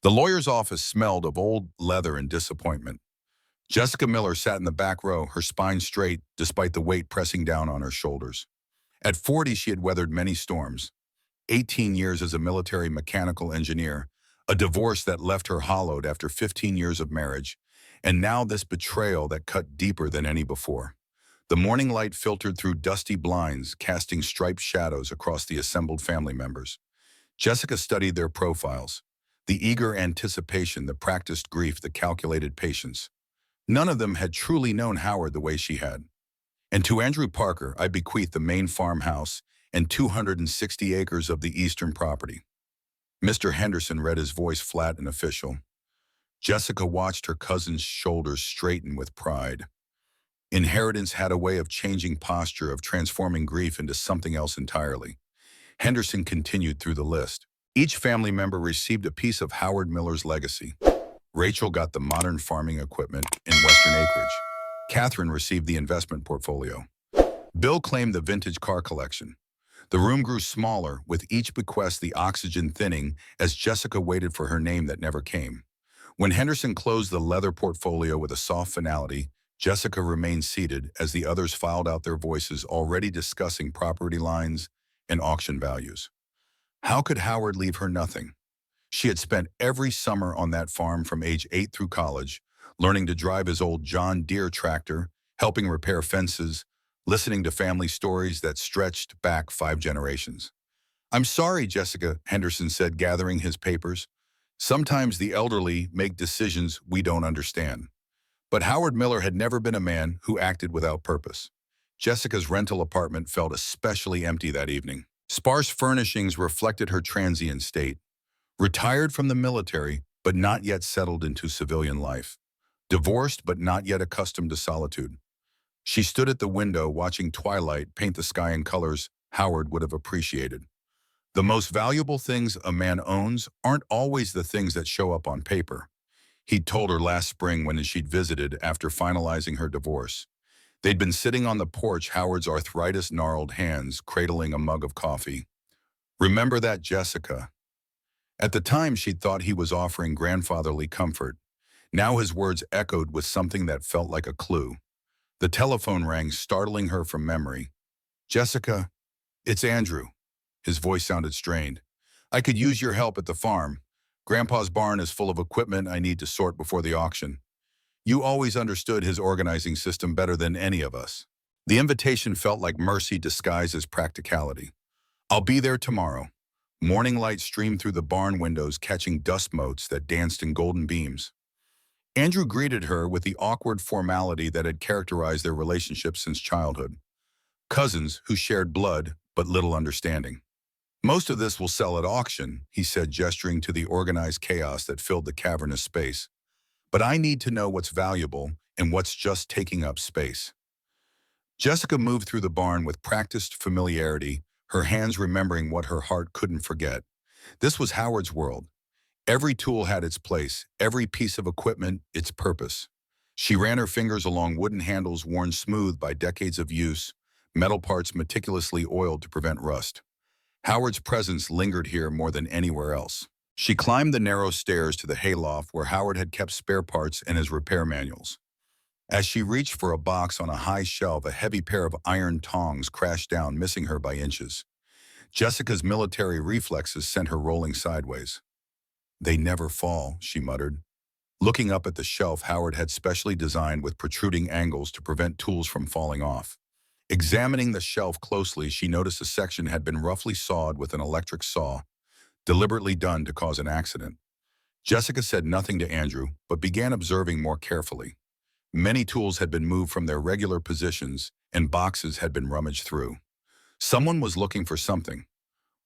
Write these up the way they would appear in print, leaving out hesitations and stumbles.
The lawyer's office smelled of old leather and disappointment. Jessica Miller sat in the back row, her spine straight despite the weight pressing down on her shoulders. At 40, she had weathered many storms. 18 years as a military mechanical engineer, a divorce that left her hollowed after 15 years of marriage, and now this betrayal that cut deeper than any before. The morning light filtered through dusty blinds, casting striped shadows across the assembled family members. Jessica studied their profiles. The eager anticipation, the practiced grief, the calculated patience. None of them had truly known Howard the way she had. And to Andrew Parker, I bequeath the main farmhouse and 260 acres of the eastern property. Mr. Henderson read his voice flat and official. Jessica watched her cousin's shoulders straighten with pride. Inheritance had a way of changing posture, of transforming grief into something else entirely. Henderson continued through the list. Each family member received a piece of Howard Miller's legacy. Rachel got the modern farming equipment in Western acreage. Catherine received the investment portfolio. Bill claimed the vintage car collection. The room grew smaller, with each bequest the oxygen thinning as Jessica waited for her name that never came. When Henderson closed the leather portfolio with a soft finality, Jessica remained seated as the others filed out their voices, already discussing property lines and auction values. How could Howard leave her nothing? She had spent every summer on that farm from age 8 through college, learning to drive his old John Deere tractor, helping repair fences, listening to family stories that stretched back 5 generations. "I'm sorry," Jessica, Henderson said, gathering his papers. "Sometimes the elderly make decisions we don't understand." But Howard Miller had never been a man who acted without purpose. Jessica's rental apartment felt especially empty that evening. Sparse furnishings reflected her transient state. Retired from the military, but not yet settled into civilian life. Divorced, but not yet accustomed to solitude. She stood at the window watching twilight paint the sky in colors Howard would have appreciated. The most valuable things a man owns aren't always the things that show up on paper. He'd told her last spring when she'd visited after finalizing her divorce. They'd been sitting on the porch, Howard's arthritis-gnarled hands cradling a mug of coffee. "Remember that, Jessica?" At the time, she'd thought he was offering grandfatherly comfort. Now his words echoed with something that felt like a clue. The telephone rang, startling her from memory. "Jessica, it's Andrew." His voice sounded strained. "I could use your help at the farm. Grandpa's barn is full of equipment I need to sort before the auction. You always understood his organizing system better than any of us." The invitation felt like mercy disguised as practicality. "I'll be there tomorrow." Morning light streamed through the barn windows, catching dust motes that danced in golden beams. Andrew greeted her with the awkward formality that had characterized their relationship since childhood. Cousins who shared blood but little understanding. "Most of this will sell at auction," he said, gesturing to the organized chaos that filled the cavernous space. "But I need to know what's valuable and what's just taking up space." Jessica moved through the barn with practiced familiarity, her hands remembering what her heart couldn't forget. This was Howard's world. Every tool had its place, every piece of equipment its purpose. She ran her fingers along wooden handles worn smooth by decades of use, metal parts meticulously oiled to prevent rust. Howard's presence lingered here more than anywhere else. She climbed the narrow stairs to the hayloft where Howard had kept spare parts and his repair manuals. As she reached for a box on a high shelf, a heavy pair of iron tongs crashed down, missing her by inches. Jessica's military reflexes sent her rolling sideways. "They never fall," she muttered. Looking up at the shelf Howard had specially designed with protruding angles to prevent tools from falling off. Examining the shelf closely, she noticed a section had been roughly sawed with an electric saw, deliberately done to cause an accident. Jessica said nothing to Andrew, but began observing more carefully. Many tools had been moved from their regular positions, and boxes had been rummaged through. Someone was looking for something.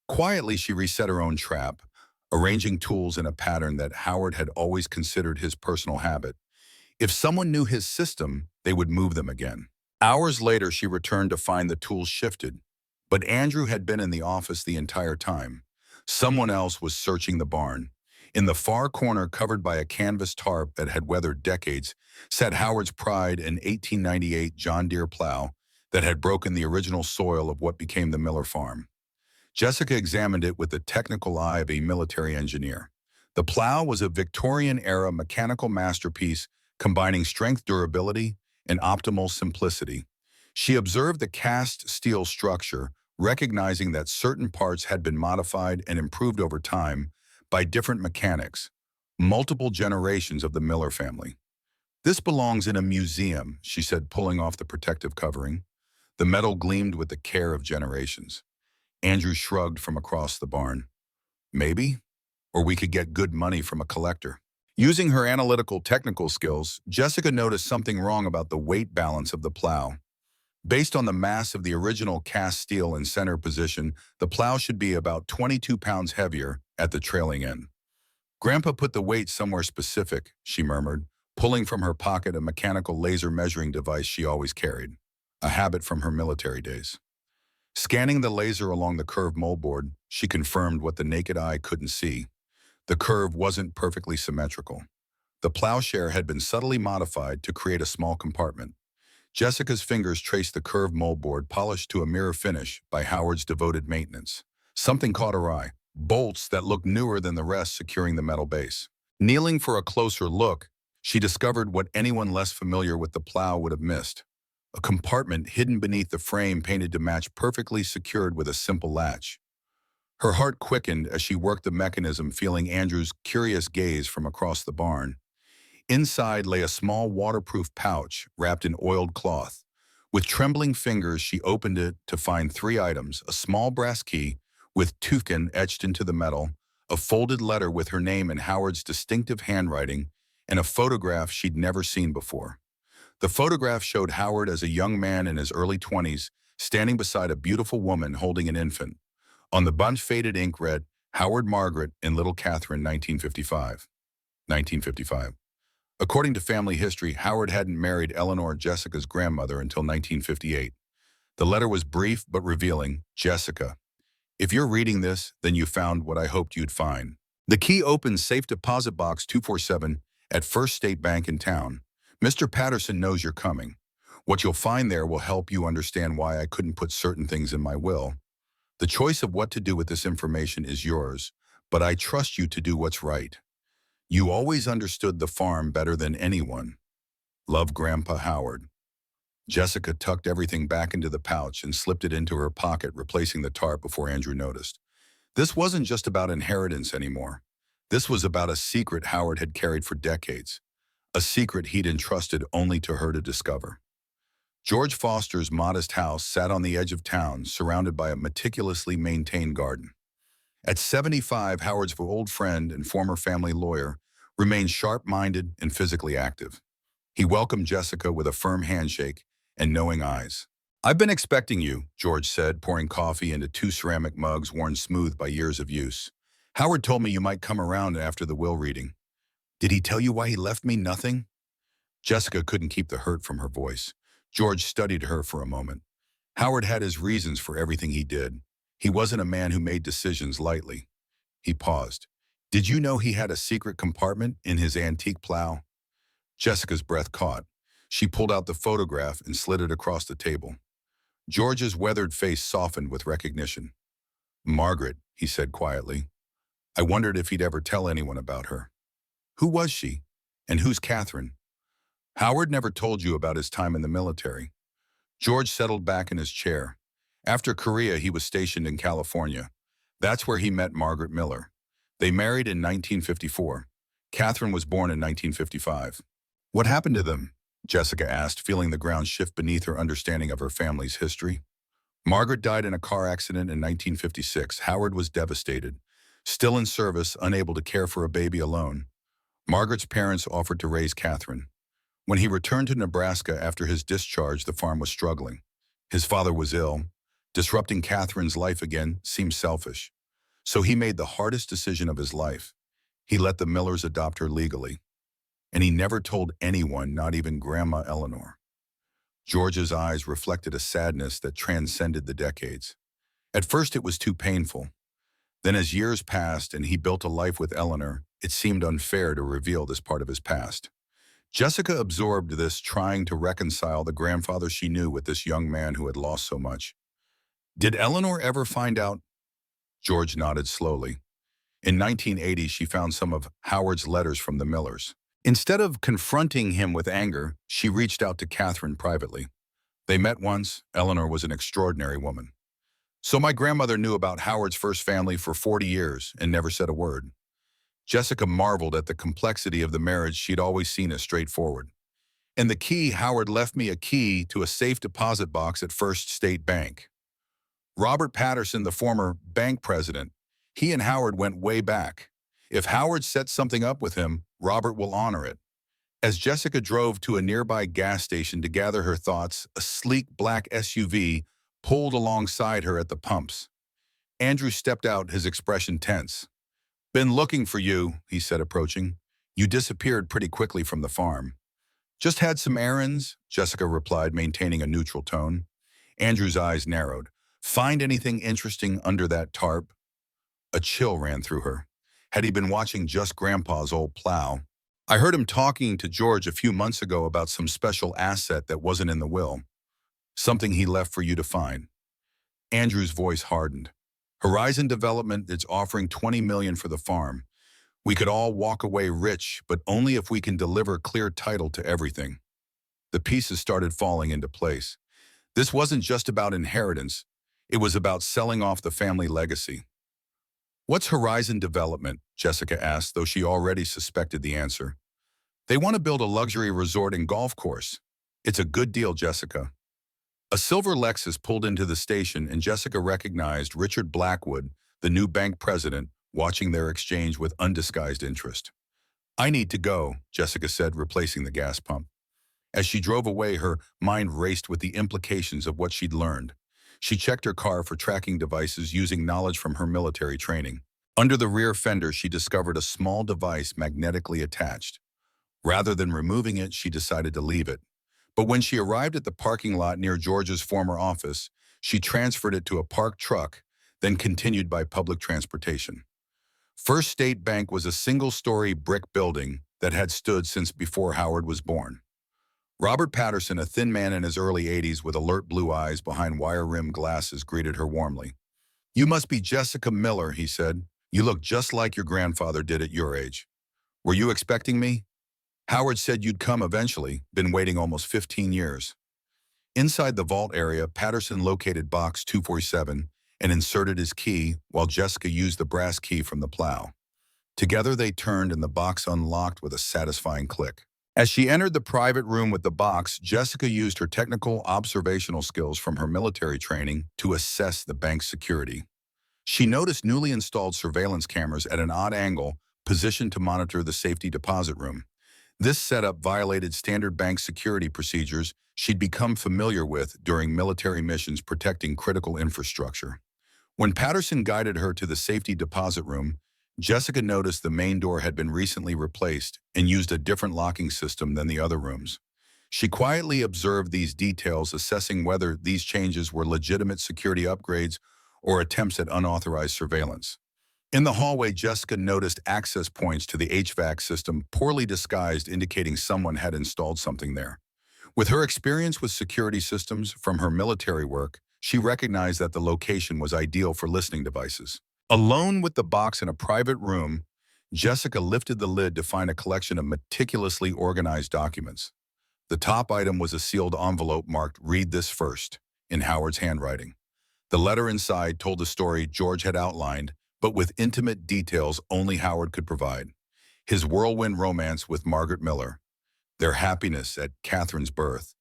Quietly, she reset her own trap, arranging tools in a pattern that Howard had always considered his personal habit. If someone knew his system, they would move them again. Hours later, she returned to find the tools shifted. But Andrew had been in the office the entire time. Someone else was searching the barn. In the far corner, covered by a canvas tarp that had weathered decades, sat Howard's pride, an 1898 John Deere plow that had broken the original soil of what became the Miller farm. Jessica examined it with the technical eye of a military engineer. The plow was a Victorian-era mechanical masterpiece combining strength, durability, and optimal simplicity. She observed the cast steel structure, recognizing that certain parts had been modified and improved over time by different mechanics, multiple generations of the Miller family. "This belongs in a museum," she said, pulling off the protective covering. The metal gleamed with the care of generations. Andrew shrugged from across the barn. "Maybe, or we could get good money from a collector." Using her analytical technical skills, Jessica noticed something wrong about the weight balance of the plow. Based on the mass of the original cast steel in center position, the plow should be about 22 pounds heavier at the trailing end. "Grandpa put the weight somewhere specific," she murmured, pulling from her pocket a mechanical laser measuring device she always carried, a habit from her military days. Scanning the laser along the curved moldboard, she confirmed what the naked eye couldn't see. The curve wasn't perfectly symmetrical. The plowshare had been subtly modified to create a small compartment. Jessica's fingers traced the curved moldboard, polished to a mirror finish by Howard's devoted maintenance. Something caught her eye: bolts that looked newer than the rest securing the metal base. Kneeling for a closer look, she discovered what anyone less familiar with the plow would have missed: a compartment hidden beneath the frame, painted to match, perfectly secured with a simple latch. Her heart quickened as she worked the mechanism, feeling Andrew's curious gaze from across the barn. Inside lay a small waterproof pouch wrapped in oiled cloth. With trembling fingers, she opened it to find three items: a small brass key with toucan etched into the metal, a folded letter with her name in Howard's distinctive handwriting, and a photograph she'd never seen before. The photograph showed Howard as a young man in his early 20s, standing beside a beautiful woman holding an infant. On the bunch, faded ink read, "Howard Margaret and Little Catherine, 1955. 1955. According to family history, Howard hadn't married Eleanor, Jessica's grandmother, until 1958. The letter was brief but revealing. "Jessica, if you're reading this, then you found what I hoped you'd find. The key opens safe deposit box 247 at First State Bank in town. Mr. Patterson knows you're coming. What you'll find there will help you understand why I couldn't put certain things in my will. The choice of what to do with this information is yours, but I trust you to do what's right. You always understood the farm better than anyone. Love, Grandpa Howard." Jessica tucked everything back into the pouch and slipped it into her pocket, replacing the tarp before Andrew noticed. This wasn't just about inheritance anymore. This was about a secret Howard had carried for decades, a secret he'd entrusted only to her to discover. George Foster's modest house sat on the edge of town, surrounded by a meticulously maintained garden. At 75, Howard's old friend and former family lawyer remained sharp-minded and physically active. He welcomed Jessica with a firm handshake and knowing eyes. "I've been expecting you," George said, pouring coffee into two ceramic mugs worn smooth by years of use. "Howard told me you might come around after the will reading." "Did he tell you why he left me nothing?" Jessica couldn't keep the hurt from her voice. George studied her for a moment. Howard had his reasons for everything he did. He wasn't a man who made decisions lightly. He paused. "Did you know he had a secret compartment in his antique plow?" Jessica's breath caught. She pulled out the photograph and slid it across the table. George's weathered face softened with recognition. "Margaret," he said quietly. "I wondered if he'd ever tell anyone about her. Who was she? And who's Catherine?" "Howard never told you about his time in the military." George settled back in his chair. After Korea, he was stationed in California. That's where he met Margaret Miller. They married in 1954. Catherine was born in 1955. "What happened to them?" Jessica asked, feeling the ground shift beneath her understanding of her family's history. "Margaret died in a car accident in 1956. Howard was devastated. Still in service, unable to care for a baby alone. Margaret's parents offered to raise Catherine. When he returned to Nebraska after his discharge, the farm was struggling. His father was ill. Disrupting Catherine's life again seemed selfish. So he made the hardest decision of his life. He let the Millers adopt her legally. And he never told anyone, not even Grandma Eleanor." George's eyes reflected a sadness that transcended the decades. At first it was too painful. Then as years passed and he built a life with Eleanor, it seemed unfair to reveal this part of his past. Jessica absorbed this, trying to reconcile the grandfather she knew with this young man who had lost so much. "Did Eleanor ever find out?" George nodded slowly. In 1980, she found some of Howard's letters from the Millers. Instead of confronting him with anger, she reached out to Catherine privately. They met once. Eleanor was an extraordinary woman. So my grandmother knew about Howard's first family for 40 years and never said a word. Jessica marveled at the complexity of the marriage she'd always seen as straightforward. And the key, Howard left me a key to a safe deposit box at First State Bank. Robert Patterson, the former bank president, he and Howard went way back. If Howard set something up with him, Robert will honor it. As Jessica drove to a nearby gas station to gather her thoughts, a sleek black SUV pulled alongside her at the pumps. Andrew stepped out, his expression tense. "Been looking for you," he said, approaching. "You disappeared pretty quickly from the farm." "Just had some errands," Jessica replied, maintaining a neutral tone. Andrew's eyes narrowed. "Find anything interesting under that tarp?" A chill ran through her. Had he been watching just Grandpa's old plow? "I heard him talking to George a few months ago about some special asset that wasn't in the will. Something he left for you to find." Andrew's voice hardened. "Horizon Development is offering $20 million for the farm. We could all walk away rich, but only if we can deliver clear title to everything." The pieces started falling into place. This wasn't just about inheritance. It was about selling off the family legacy. "What's Horizon Development?" Jessica asked, though she already suspected the answer. "They want to build a luxury resort and golf course." "It's a good deal, Jessica." A silver Lexus pulled into the station, and Jessica recognized Richard Blackwood, the new bank president, watching their exchange with undisguised interest. "I need to go," Jessica said, replacing the gas pump. As she drove away, her mind raced with the implications of what she'd learned. She checked her car for tracking devices using knowledge from her military training. Under the rear fender, she discovered a small device magnetically attached. Rather than removing it, she decided to leave it. But when she arrived at the parking lot near George's former office, she transferred it to a parked truck, then continued by public transportation. First State Bank was a single-story brick building that had stood since before Howard was born. Robert Patterson, a thin man in his early 80s with alert blue eyes behind wire-rimmed glasses, greeted her warmly. "You must be Jessica Miller," he said. "You look just like your grandfather did at your age. Were you expecting me?" "Howard said you'd come eventually. Been waiting almost 15 years." Inside the vault area, Patterson located box 247 and inserted his key while Jessica used the brass key from the plow. Together they turned and the box unlocked with a satisfying click. As she entered the private room with the box, Jessica used her technical observational skills from her military training to assess the bank's security. She noticed newly installed surveillance cameras at an odd angle, positioned to monitor the safety deposit room. This setup violated standard bank security procedures she'd become familiar with during military missions protecting critical infrastructure. When Patterson guided her to the safety deposit room, Jessica noticed the main door had been recently replaced and used a different locking system than the other rooms. She quietly observed these details, assessing whether these changes were legitimate security upgrades or attempts at unauthorized surveillance. In the hallway, Jessica noticed access points to the HVAC system, poorly disguised, indicating someone had installed something there. With her experience with security systems from her military work, she recognized that the location was ideal for listening devices. Alone with the box in a private room, Jessica lifted the lid to find a collection of meticulously organized documents. The top item was a sealed envelope marked "Read this first" in Howard's handwriting. The letter inside told a story George had outlined, but with intimate details only Howard could provide. His whirlwind romance with Margaret Miller, their happiness at Catherine's birth,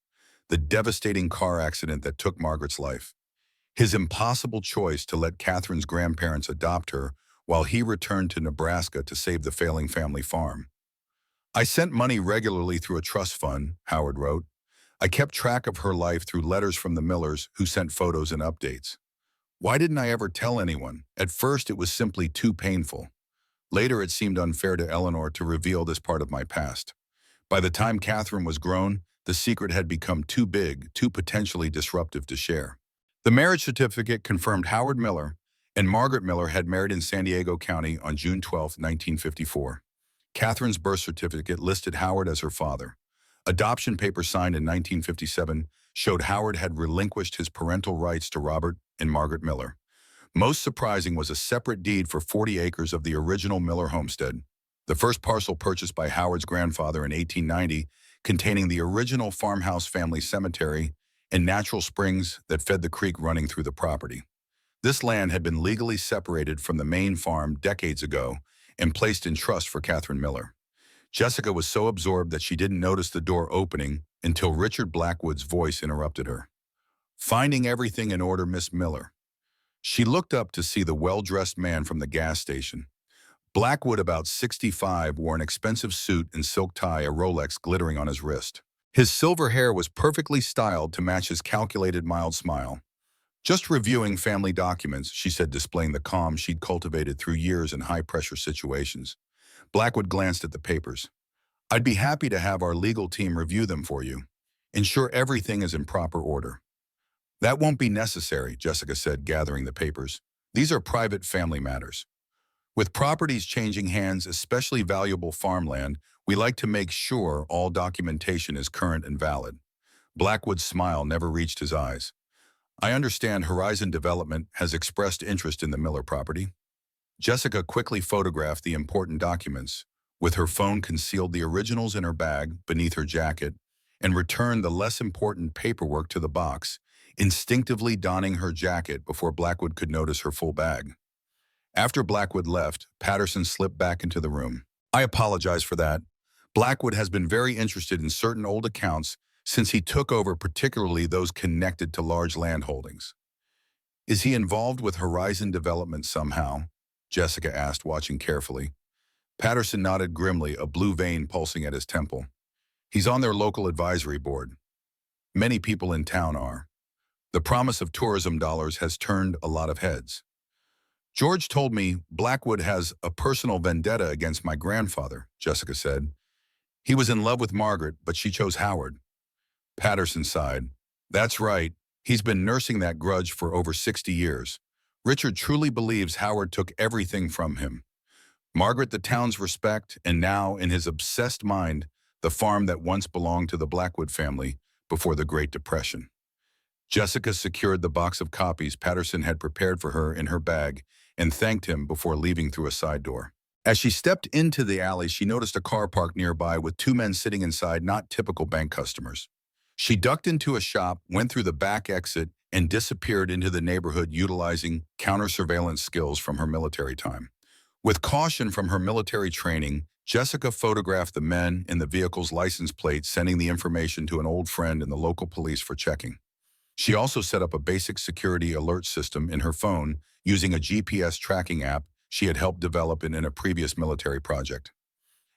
the devastating car accident that took Margaret's life, his impossible choice to let Catherine's grandparents adopt her while he returned to Nebraska to save the failing family farm. "I sent money regularly through a trust fund," Howard wrote. "I kept track of her life through letters from the Millers who sent photos and updates. Why didn't I ever tell anyone? At first, it was simply too painful. Later, it seemed unfair to Eleanor to reveal this part of my past. By the time Catherine was grown, the secret had become too big, too potentially disruptive to share." The marriage certificate confirmed Howard Miller and Margaret Miller had married in San Diego County on June 12, 1954. Catherine's birth certificate listed Howard as her father. Adoption papers signed in 1957 showed Howard had relinquished his parental rights to Robert and Margaret Miller. Most surprising was a separate deed for 40 acres of the original Miller homestead, the first parcel purchased by Howard's grandfather in 1890, containing the original farmhouse family cemetery and natural springs that fed the creek running through the property. This land had been legally separated from the main farm decades ago and placed in trust for Catherine Miller. Jessica was so absorbed that she didn't notice the door opening until Richard Blackwood's voice interrupted her. "Finding everything in order, Miss Miller." She looked up to see the well-dressed man from the gas station. Blackwood, about 65, wore an expensive suit and silk tie, a Rolex glittering on his wrist. His silver hair was perfectly styled to match his calculated, mild smile. "Just reviewing family documents," she said, displaying the calm she'd cultivated through years in high-pressure situations. Blackwood glanced at the papers. "I'd be happy to have our legal team review them for you. Ensure everything is in proper order." "That won't be necessary," Jessica said, gathering the papers. "These are private family matters. With properties changing hands, especially valuable farmland, we like to make sure all documentation is current and valid." Blackwood's smile never reached his eyes. "I understand Horizon Development has expressed interest in the Miller property." Jessica quickly photographed the important documents. With her phone concealed the originals in her bag beneath her jacket and returned the less important paperwork to the box, instinctively donning her jacket before Blackwood could notice her full bag. After Blackwood left, Patterson slipped back into the room. "I apologize for that. Blackwood has been very interested in certain old accounts since he took over, particularly those connected to large land holdings." "Is he involved with Horizon Development somehow?" Jessica asked, watching carefully. Patterson nodded grimly, a blue vein pulsing at his temple. "He's on their local advisory board. Many people in town are. The promise of tourism dollars has turned a lot of heads. George told me Blackwood has a personal vendetta against my grandfather," Jessica said. "He was in love with Margaret, but she chose Howard." Patterson sighed. "That's right. He's been nursing that grudge for over 60 years. Richard truly believes Howard took everything from him. Margaret, the town's respect, and now, in his obsessed mind, the farm that once belonged to the Blackwood family before the Great Depression." Jessica secured the box of copies Patterson had prepared for her in her bag and thanked him before leaving through a side door. As she stepped into the alley, she noticed a car parked nearby with two men sitting inside, not typical bank customers. She ducked into a shop, went through the back exit, and disappeared into the neighborhood, utilizing counter-surveillance skills from her military time. With caution from her military training, Jessica photographed the men and the vehicle's license plate, sending the information to an old friend in the local police for checking. She also set up a basic security alert system in her phone using a GPS tracking app she had helped develop in a previous military project.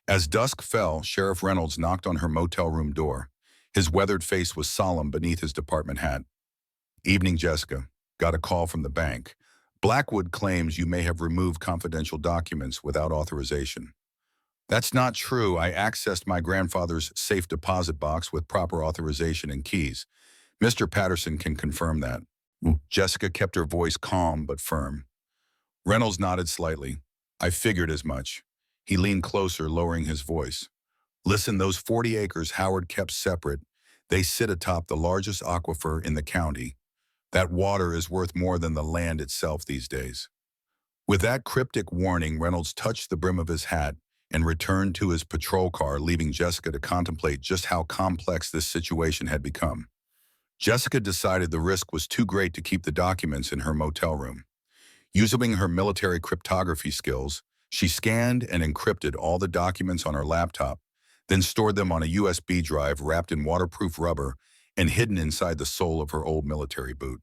As dusk fell, Sheriff Reynolds knocked on her motel room door. His weathered face was solemn beneath his department hat. "Evening, Jessica. Got a call from the bank. Blackwood claims you may have removed confidential documents without authorization." "That's not true. I accessed my grandfather's safe deposit box with proper authorization and keys. Mr. Patterson can confirm that." Jessica kept her voice calm but firm. Reynolds nodded slightly. "I figured as much." He leaned closer, lowering his voice. "Listen, those 40 acres Howard kept separate, they sit atop the largest aquifer in the county. That water is worth more than the land itself these days." With that cryptic warning, Reynolds touched the brim of his hat and returned to his patrol car, leaving Jessica to contemplate just how complex this situation had become. Jessica decided the risk was too great to keep the documents in her motel room. Using her military cryptography skills, she scanned and encrypted all the documents on her laptop, then stored them on a USB drive wrapped in waterproof rubber and hidden inside the sole of her old military boot.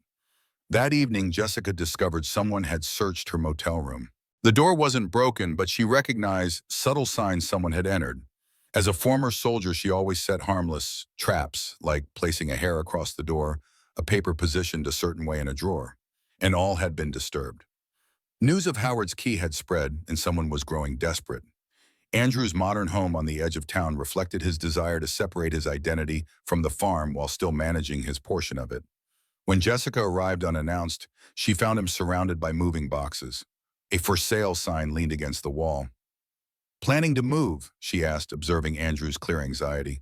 That evening, Jessica discovered someone had searched her motel room. The door wasn't broken, but she recognized subtle signs someone had entered. As a former soldier, she always set harmless traps, like placing a hair across the door, a paper positioned a certain way in a drawer, and all had been disturbed. News of Howard's key had spread, and someone was growing desperate. Andrew's modern home on the edge of town reflected his desire to separate his identity from the farm while still managing his portion of it. When Jessica arrived unannounced, she found him surrounded by moving boxes. A "for sale" sign leaned against the wall. "Planning to move?" she asked, observing Andrew's clear anxiety.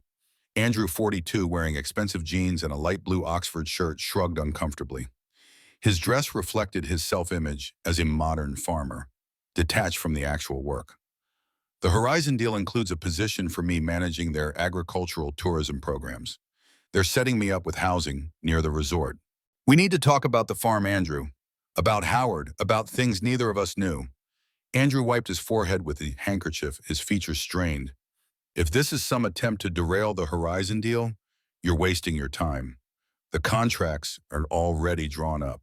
Andrew, 42, wearing expensive jeans and a light blue Oxford shirt, shrugged uncomfortably. His dress reflected his self-image as a modern farmer, detached from the actual work. The Horizon deal includes a position for me managing their agricultural tourism programs. They're setting me up with housing near the resort. We need to talk about the farm, Andrew. About Howard, about things neither of us knew. Andrew wiped his forehead with a handkerchief, his features strained. If this is some attempt to derail the Horizon deal, you're wasting your time. The contracts are already drawn up.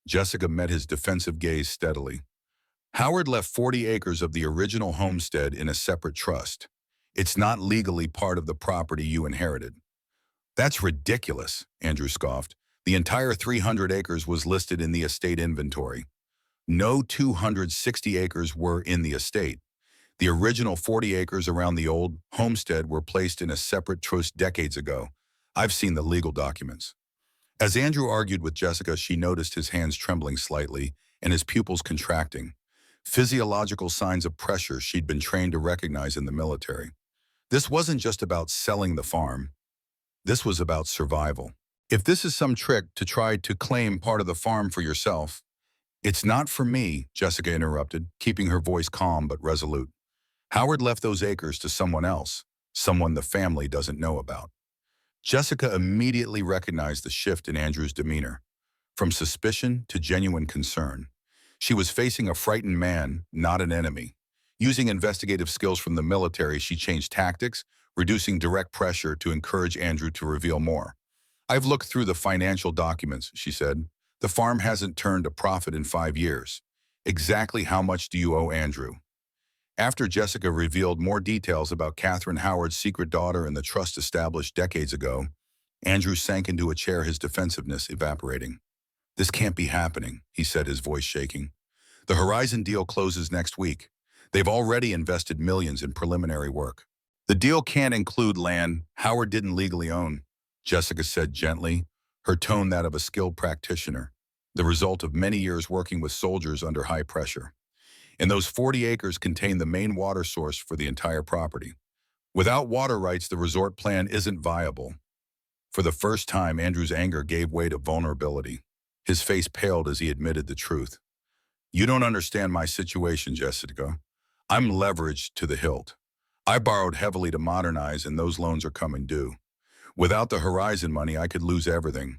Jessica met his defensive gaze steadily. Howard left 40 acres of the original homestead in a separate trust. It's not legally part of the property you inherited. That's ridiculous, Andrew scoffed. The entire 300 acres was listed in the estate inventory. No 260 acres were in the estate. The original 40 acres around the old homestead were placed in a separate trust decades ago. I've seen the legal documents. As Andrew argued with Jessica, she noticed his hands trembling slightly and his pupils contracting. Physiological signs of pressure she'd been trained to recognize in the military. This wasn't just about selling the farm. This was about survival. If this is some trick to try to claim part of the farm for yourself, it's not for me, Jessica interrupted, keeping her voice calm but resolute. Howard left those acres to someone else, someone the family doesn't know about. Jessica immediately recognized the shift in Andrew's demeanor, from suspicion to genuine concern. She was facing a frightened man, not an enemy. Using investigative skills from the military, she changed tactics, reducing direct pressure to encourage Andrew to reveal more. I've looked through the financial documents, she said. The farm hasn't turned a profit in 5 years. Exactly how much do you owe Andrew? After Jessica revealed more details about Catherine Howard's secret daughter and the trust established decades ago, Andrew sank into a chair, his defensiveness evaporating. This can't be happening, he said, his voice shaking. The Horizon deal closes next week. They've already invested millions in preliminary work. The deal can't include land Howard didn't legally own, Jessica said gently, her tone that of a skilled practitioner, the result of many years working with soldiers under high pressure. And those 40 acres contain the main water source for the entire property. Without water rights, the resort plan isn't viable. For the first time, Andrew's anger gave way to vulnerability. His face paled as he admitted the truth. You don't understand my situation, Jessica. I'm leveraged to the hilt. I borrowed heavily to modernize, and those loans are coming due. Without the Horizon money, I could lose everything.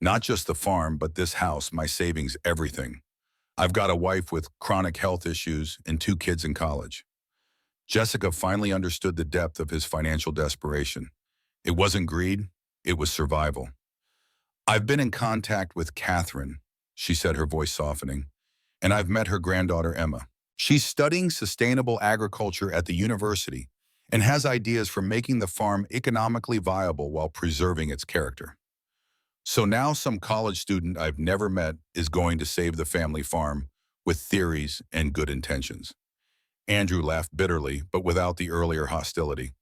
Not just the farm, but this house, my savings, everything. I've got a wife with chronic health issues and 2 kids in college. Jessica finally understood the depth of his financial desperation. It wasn't greed, it was survival. I've been in contact with Catherine, she said, her voice softening, and I've met her granddaughter, Emma. She's studying sustainable agriculture at the university and has ideas for making the farm economically viable while preserving its character. So now some college student I've never met is going to save the family farm with theories and good intentions. Andrew laughed bitterly, but without the earlier hostility.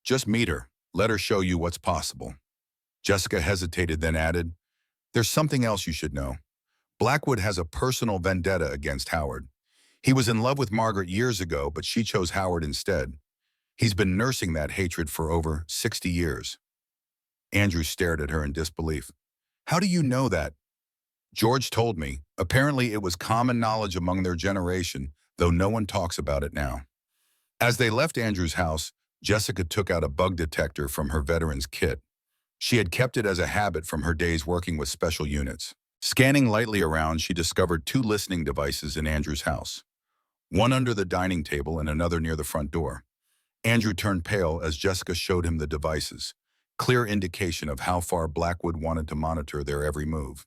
Just meet her. Let her show you what's possible. Jessica hesitated, then added, there's something else you should know. Blackwood has a personal vendetta against Howard. He was in love with Margaret years ago, but she chose Howard instead. He's been nursing that hatred for over 60 years. Andrew stared at her in disbelief. How do you know that? George told me. Apparently it was common knowledge among their generation, though no one talks about it now. As they left Andrew's house, Jessica took out a bug detector from her veteran's kit. She had kept it as a habit from her days working with special units. Scanning lightly around, she discovered 2 listening devices in Andrew's house. One under the dining table and another near the front door. Andrew turned pale as Jessica showed him the devices, clear indication of how far Blackwood wanted to monitor their every move.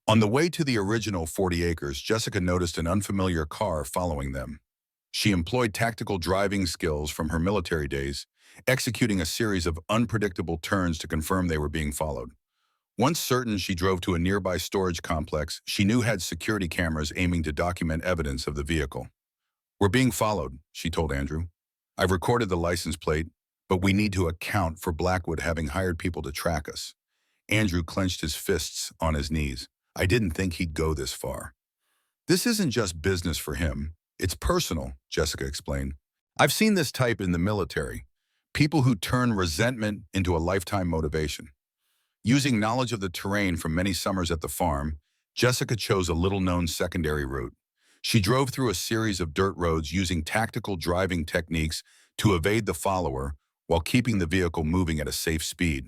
On the way to the original 40 acres, Jessica noticed an unfamiliar car following them. She employed tactical driving skills from her military days, executing a series of unpredictable turns to confirm they were being followed. Once certain she drove to a nearby storage complex she knew had security cameras aiming to document evidence of the vehicle. We're being followed, she told Andrew. I've recorded the license plate, but we need to account for Blackwood having hired people to track us. Andrew clenched his fists on his knees. I didn't think he'd go this far. This isn't just business for him. It's personal, Jessica explained. I've seen this type in the military. People who turn resentment into a lifetime motivation. Using knowledge of the terrain from many summers at the farm, Jessica chose a little-known secondary route. She drove through a series of dirt roads using tactical driving techniques to evade the follower while keeping the vehicle moving at a safe speed.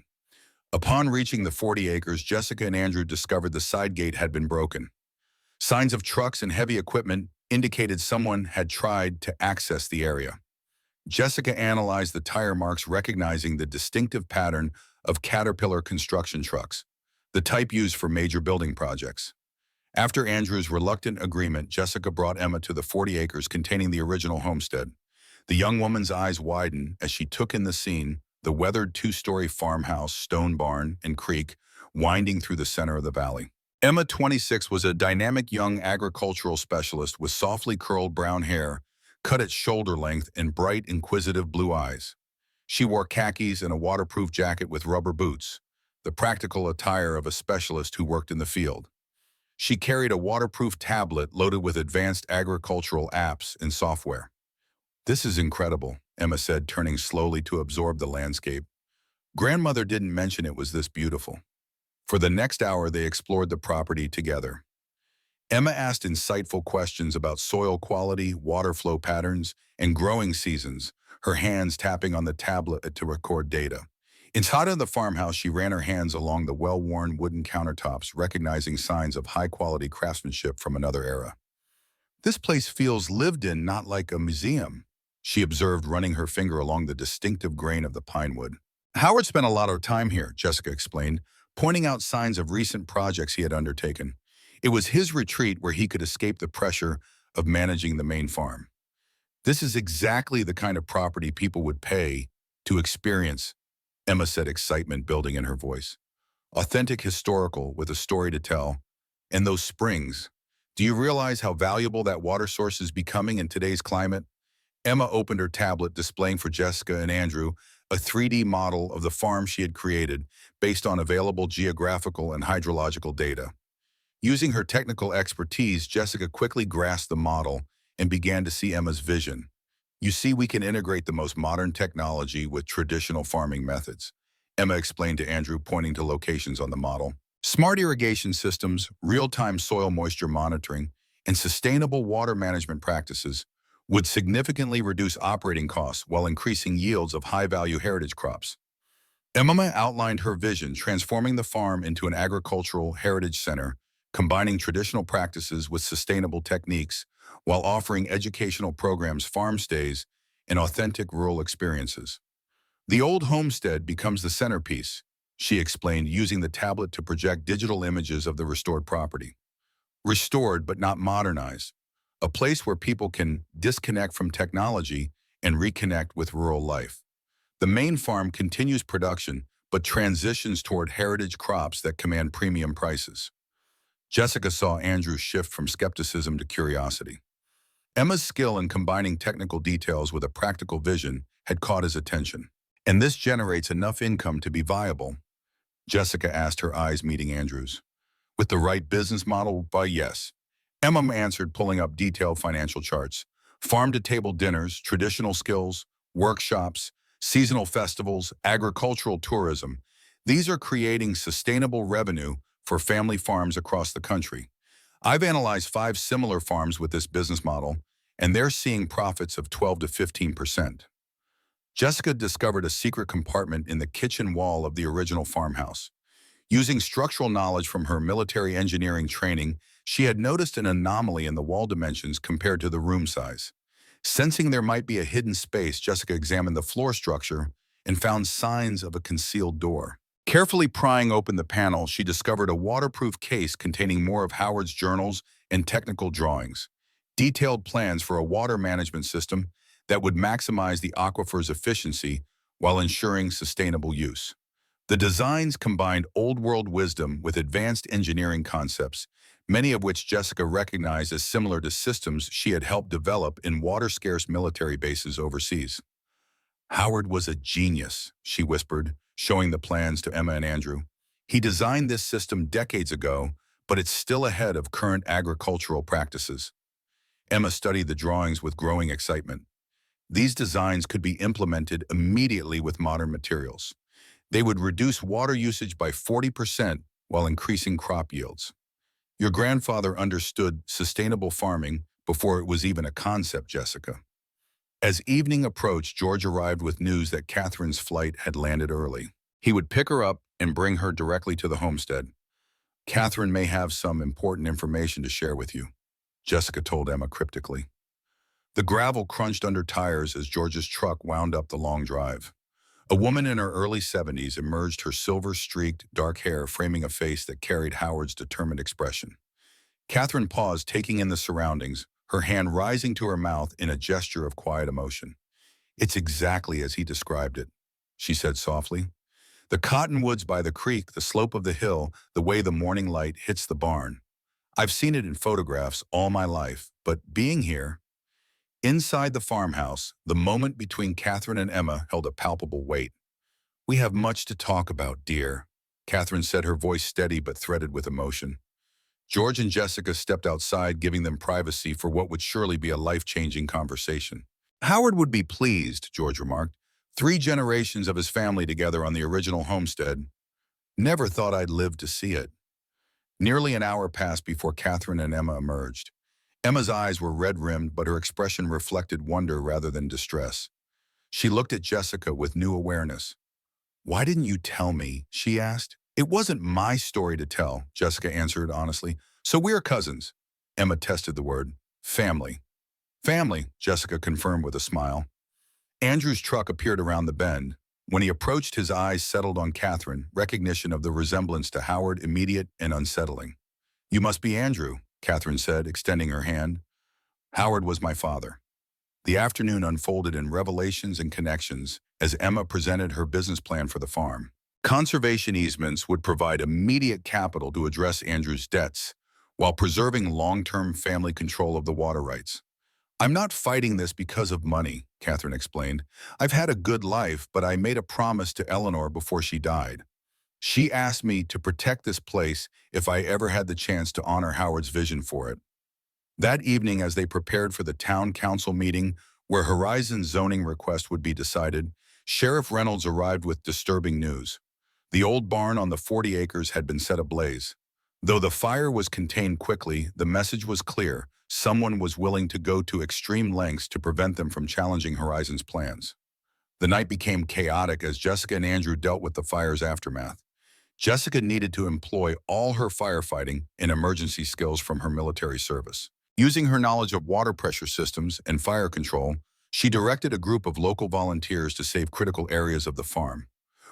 Upon reaching the 40 acres, Jessica and Andrew discovered the side gate had been broken. Signs of trucks and heavy equipment indicated someone had tried to access the area. Jessica analyzed the tire marks, recognizing the distinctive pattern of Caterpillar construction trucks, the type used for major building projects. After Andrew's reluctant agreement, Jessica brought Emma to the 40 acres containing the original homestead. The young woman's eyes widened as she took in the scene, the weathered two-story farmhouse, stone barn, and creek winding through the center of the valley. Emma, 26, was a dynamic young agricultural specialist with softly curled brown hair, cut at shoulder length, and bright, inquisitive blue eyes. She wore khakis and a waterproof jacket with rubber boots, the practical attire of a specialist who worked in the field. She carried a waterproof tablet loaded with advanced agricultural apps and software. "This is incredible," Emma said, turning slowly to absorb the landscape. Grandmother didn't mention it was this beautiful. For the next hour, they explored the property together. Emma asked insightful questions about soil quality, water flow patterns, and growing seasons, her hands tapping on the tablet to record data. Inside of the farmhouse, she ran her hands along the well-worn wooden countertops, recognizing signs of high-quality craftsmanship from another era. "This place feels lived in, not like a museum," she observed, running her finger along the distinctive grain of the pine wood. "Howard spent a lot of time here," Jessica explained, pointing out signs of recent projects he had undertaken. It was his retreat where he could escape the pressure of managing the main farm. "This is exactly the kind of property people would pay to experience," Emma said, excitement building in her voice. "Authentic, historical, with a story to tell. And those springs. Do you realize how valuable that water source is becoming in today's climate?" Emma opened her tablet, displaying for Jessica and Andrew a 3D model of the farm she had created based on available geographical and hydrological data. Using her technical expertise, Jessica quickly grasped the model and began to see Emma's vision. "You see, we can integrate the most modern technology with traditional farming methods," Emma explained to Andrew, pointing to locations on the model. "Smart irrigation systems, real-time soil moisture monitoring, and sustainable water management practices would significantly reduce operating costs while increasing yields of high-value heritage crops." Emma outlined her vision, transforming the farm into an agricultural heritage center, combining traditional practices with sustainable techniques while offering educational programs, farm stays, and authentic rural experiences. "The old homestead becomes the centerpiece," she explained, using the tablet to project digital images of the restored property. "Restored but not modernized. A place where people can disconnect from technology and reconnect with rural life. The main farm continues production, but transitions toward heritage crops that command premium prices." Jessica saw Andrew shift from skepticism to curiosity. Emma's skill in combining technical details with a practical vision had caught his attention. "And this generates enough income to be viable?" Jessica asked, her eyes meeting Andrew's. "With the right business model, why, yes," Emma answered, pulling up detailed financial charts. "Farm-to-table dinners, traditional skills, workshops, seasonal festivals, agricultural tourism. These are creating sustainable revenue for family farms across the country. I've analyzed 5 similar farms with this business model, and they're seeing profits of 12 to 15%. Jessica discovered a secret compartment in the kitchen wall of the original farmhouse. Using structural knowledge from her military engineering training, she had noticed an anomaly in the wall dimensions compared to the room size. Sensing there might be a hidden space, Jessica examined the floor structure and found signs of a concealed door. Carefully prying open the panel, she discovered a waterproof case containing more of Howard's journals and technical drawings, detailed plans for a water management system that would maximize the aquifer's efficiency while ensuring sustainable use. The designs combined old-world wisdom with advanced engineering concepts, many of which Jessica recognized as similar to systems she had helped develop in water-scarce military bases overseas. "Howard was a genius," she whispered, showing the plans to Emma and Andrew. "He designed this system decades ago, but it's still ahead of current agricultural practices." Emma studied the drawings with growing excitement. These designs could be implemented immediately with modern materials. They would reduce water usage by 40% while increasing crop yields. Your grandfather understood sustainable farming before it was even a concept, Jessica. As evening approached, George arrived with news that Catherine's flight had landed early. He would pick her up and bring her directly to the homestead. Catherine may have some important information to share with you, Jessica told Emma cryptically. The gravel crunched under tires as George's truck wound up the long drive. A woman in her early 70s emerged, her silver-streaked, dark hair framing a face that carried Howard's determined expression. Catherine paused, taking in the surroundings, her hand rising to her mouth in a gesture of quiet emotion. "It's exactly as he described it," she said softly. "The cottonwoods by the creek, the slope of the hill, the way the morning light hits the barn. I've seen it in photographs all my life, but being here..." Inside the farmhouse, the moment between Catherine and Emma held a palpable weight. "We have much to talk about, dear," Catherine said, her voice steady but threaded with emotion. George and Jessica stepped outside, giving them privacy for what would surely be a life-changing conversation. "Howard would be pleased," George remarked. "3 generations of his family together on the original homestead. Never thought I'd live to see it." Nearly an hour passed before Catherine and Emma emerged. Emma's eyes were red-rimmed, but her expression reflected wonder rather than distress. She looked at Jessica with new awareness. "Why didn't you tell me?" she asked. "It wasn't my story to tell," Jessica answered honestly. "So we're cousins." Emma tested the word. "Family." "Family," Jessica confirmed with a smile. Andrew's truck appeared around the bend. When he approached, his eyes settled on Catherine, recognition of the resemblance to Howard immediate and unsettling. "You must be Andrew," Catherine said, extending her hand. "Howard was my father." The afternoon unfolded in revelations and connections as Emma presented her business plan for the farm. Conservation easements would provide immediate capital to address Andrew's debts, while preserving long-term family control of the water rights. "I'm not fighting this because of money," Catherine explained. "I've had a good life, but I made a promise to Eleanor before she died. She asked me to protect this place if I ever had the chance to honor Howard's vision for it." That evening, as they prepared for the town council meeting where Horizon's zoning request would be decided, Sheriff Reynolds arrived with disturbing news. The old barn on the 40 acres had been set ablaze. Though the fire was contained quickly, the message was clear: someone was willing to go to extreme lengths to prevent them from challenging Horizon's plans. The night became chaotic as Jessica and Andrew dealt with the fire's aftermath. Jessica needed to employ all her firefighting and emergency skills from her military service. Using her knowledge of water pressure systems and fire control, she directed a group of local volunteers to save critical areas of the farm.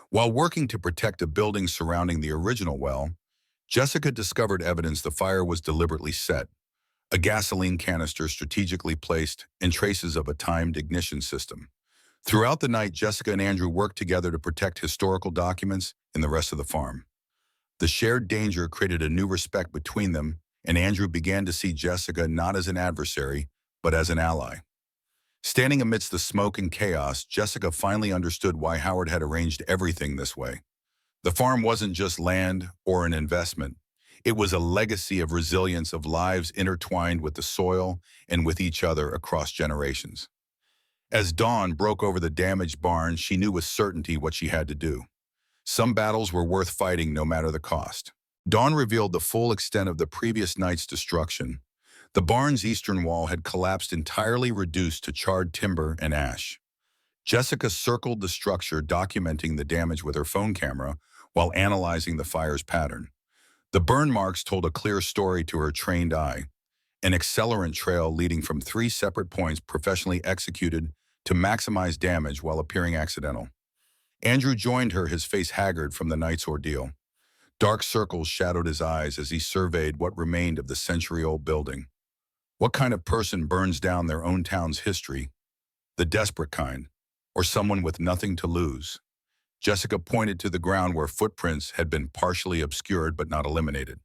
While working to protect the buildings surrounding the original well, Jessica discovered evidence the fire was deliberately set: a gasoline canister strategically placed and traces of a timed ignition system. Throughout the night, Jessica and Andrew worked together to protect historical documents and the rest of the farm. The shared danger created a new respect between them, and Andrew began to see Jessica not as an adversary, but as an ally. Standing amidst the smoke and chaos, Jessica finally understood why Howard had arranged everything this way. The farm wasn't just land or an investment. It was a legacy of resilience, of lives intertwined with the soil and with each other across generations. As dawn broke over the damaged barn, she knew with certainty what she had to do. Some battles were worth fighting no matter the cost. Dawn revealed the full extent of the previous night's destruction. The barn's eastern wall had collapsed, entirely reduced to charred timber and ash. Jessica circled the structure, documenting the damage with her phone camera while analyzing the fire's pattern. The burn marks told a clear story to her trained eye: an accelerant trail leading from 3 separate points professionally executed to maximize damage while appearing accidental. Andrew joined her, his face haggard from the night's ordeal. Dark circles shadowed his eyes as he surveyed what remained of the century-old building. What kind of person burns down their own town's history? The desperate kind, or someone with nothing to lose? Jessica pointed to the ground where footprints had been partially obscured but not eliminated.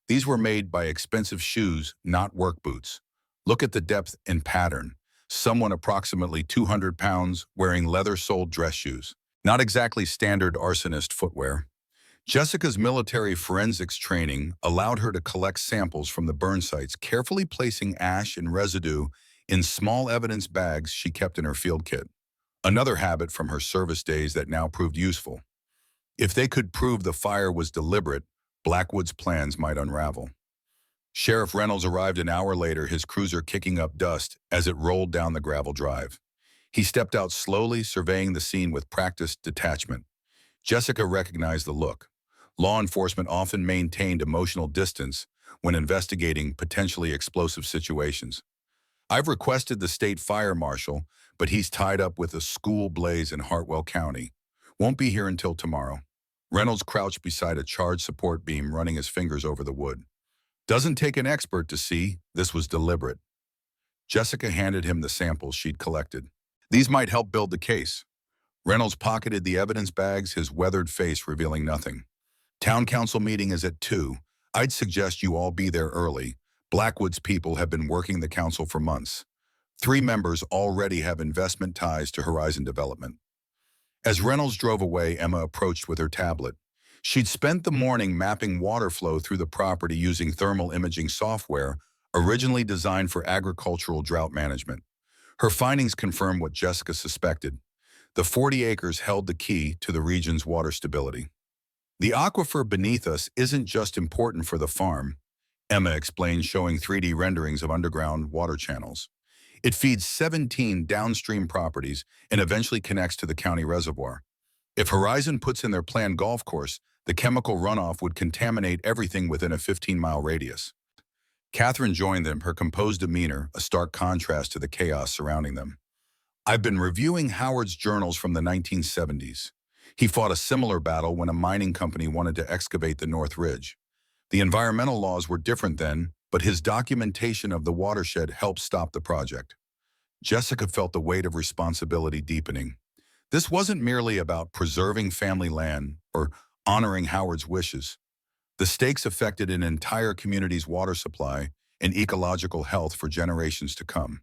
These were made by expensive shoes, not work boots. Look at the depth and pattern. Someone approximately 200 pounds wearing leather-soled dress shoes. Not exactly standard arsonist footwear. Jessica's military forensics training allowed her to collect samples from the burn sites, carefully placing ash and residue in small evidence bags she kept in her field kit. Another habit from her service days that now proved useful. If they could prove the fire was deliberate, Blackwood's plans might unravel. Sheriff Reynolds arrived an hour later, his cruiser kicking up dust as it rolled down the gravel drive. He stepped out slowly, surveying the scene with practiced detachment. Jessica recognized the look. Law enforcement often maintained emotional distance when investigating potentially explosive situations. I've requested the state fire marshal, but he's tied up with a school blaze in Hartwell County. Won't be here until tomorrow. Reynolds crouched beside a charged support beam, running his fingers over the wood. Doesn't take an expert to see this was deliberate. Jessica handed him the samples she'd collected. These might help build the case. Reynolds pocketed the evidence bags, his weathered face revealing nothing. Town council meeting is at 2. I'd suggest you all be there early. Blackwood's people have been working the council for months. 3 members already have investment ties to Horizon Development. As Reynolds drove away, Emma approached with her tablet. She'd spent the morning mapping water flow through the property using thermal imaging software originally designed for agricultural drought management. Her findings confirmed what Jessica suspected. The 40 acres held the key to the region's water stability. The aquifer beneath us isn't just important for the farm, Emma explained, showing 3D renderings of underground water channels. It feeds 17 downstream properties and eventually connects to the county reservoir. If Horizon puts in their planned golf course, the chemical runoff would contaminate everything within a 15-mile radius. Catherine joined them, her composed demeanor a stark contrast to the chaos surrounding them. I've been reviewing Howard's journals from the 1970s. He fought a similar battle when a mining company wanted to excavate the North Ridge. The environmental laws were different then, but his documentation of the watershed helped stop the project. Jessica felt the weight of responsibility deepening. This wasn't merely about preserving family land or honoring Howard's wishes. The stakes affected an entire community's water supply and ecological health for generations to come.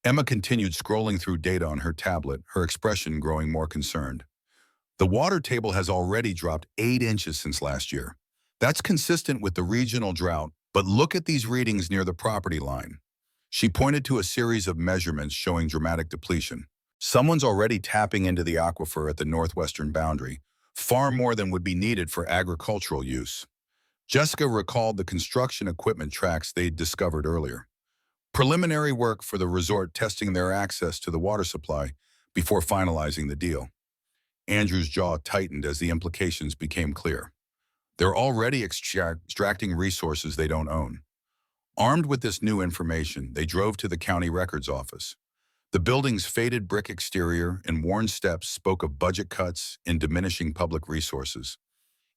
Emma continued scrolling through data on her tablet, her expression growing more concerned. The water table has already dropped 8 inches since last year. That's consistent with the regional drought, but look at these readings near the property line. She pointed to a series of measurements showing dramatic depletion. Someone's already tapping into the aquifer at the northwestern boundary, far more than would be needed for agricultural use. Jessica recalled the construction equipment tracks they'd discovered earlier. Preliminary work for the resort testing their access to the water supply before finalizing the deal. Andrew's jaw tightened as the implications became clear. They're already extracting resources they don't own. Armed with this new information, they drove to the county records office. The building's faded brick exterior and worn steps spoke of budget cuts and diminishing public resources.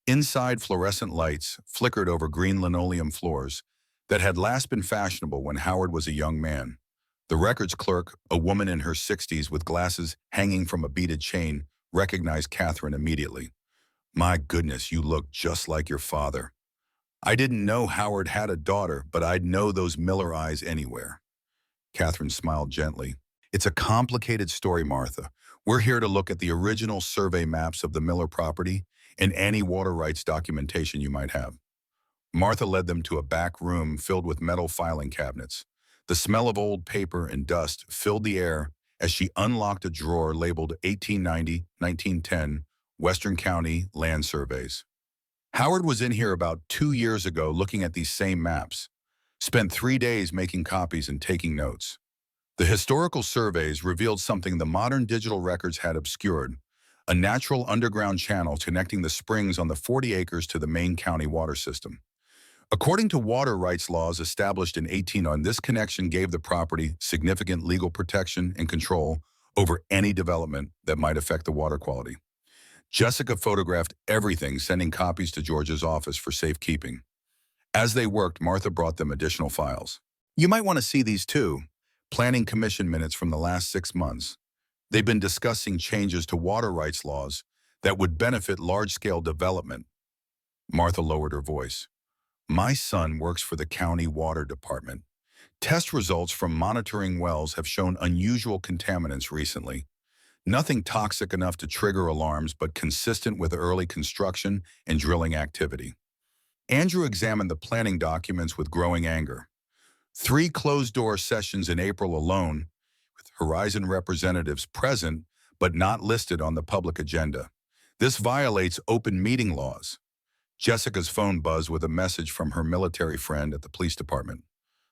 Inside, fluorescent lights flickered over green linoleum floors that had last been fashionable when Howard was a young man. The records clerk, a woman in her 60s with glasses hanging from a beaded chain, recognized Catherine immediately. My goodness, you look just like your father. I didn't know Howard had a daughter, but I'd know those Miller eyes anywhere. Catherine smiled gently. It's a complicated story, Martha. We're here to look at the original survey maps of the Miller property and any water rights documentation you might have. Martha led them to a back room filled with metal filing cabinets. The smell of old paper and dust filled the air as she unlocked a drawer labeled 1890-1910 Western County Land Surveys. Howard was in here about 2 years ago looking at these same maps. Spent 3 days making copies and taking notes. The historical surveys revealed something the modern digital records had obscured: a natural underground channel connecting the springs on the 40 acres to the main county water system. According to water rights laws established in 1800, this connection gave the property significant legal protection and control over any development that might affect the water quality. Jessica photographed everything, sending copies to George's office for safekeeping. As they worked, Martha brought them additional files. You might want to see these too. Planning Commission minutes from the last 6 months. They've been discussing changes to water rights laws that would benefit large-scale development. Martha lowered her voice. My son works for the county water department. Test results from monitoring wells have shown unusual contaminants recently. Nothing toxic enough to trigger alarms, but consistent with early construction and drilling activity. Andrew examined the planning documents with growing anger. 3 closed-door sessions in April alone, with Horizon representatives present but not listed on the public agenda. This violates open meeting laws. Jessica's phone buzzed with a message from her military friend at the police department.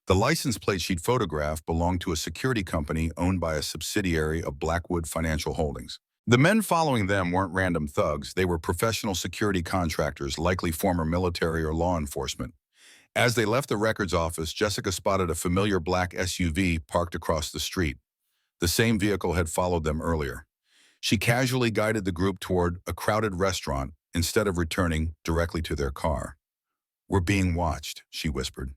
The license plate she'd photographed belonged to a security company owned by a subsidiary of Blackwood Financial Holdings. The men following them weren't random thugs. They were professional security contractors, likely former military or law enforcement. As they left the records office, Jessica spotted a familiar black SUV parked across the street. The same vehicle had followed them earlier. She casually guided the group toward a crowded restaurant instead of returning directly to their car. "We're being watched," she whispered.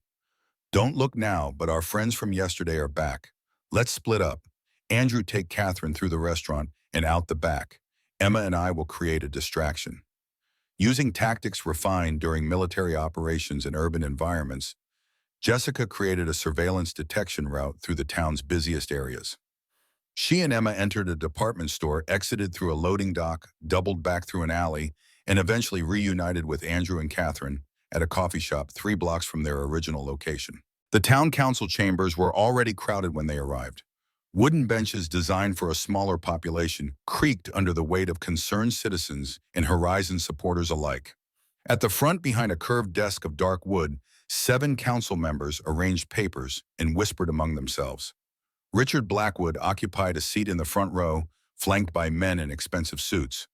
"Don't look now, but our friends from yesterday are back. Let's split up. Andrew, take Catherine through the restaurant and out the back. Emma and I will create a distraction." Using tactics refined during military operations in urban environments, Jessica created a surveillance detection route through the town's busiest areas. She and Emma entered a department store, exited through a loading dock, doubled back through an alley, and eventually reunited with Andrew and Catherine at a coffee shop 3 blocks from their original location. The town council chambers were already crowded when they arrived. Wooden benches designed for a smaller population creaked under the weight of concerned citizens and Horizon supporters alike. At the front, behind a curved desk of dark wood, 7 council members arranged papers and whispered among themselves. Richard Blackwood occupied a seat in the front row, flanked by men in expensive suits.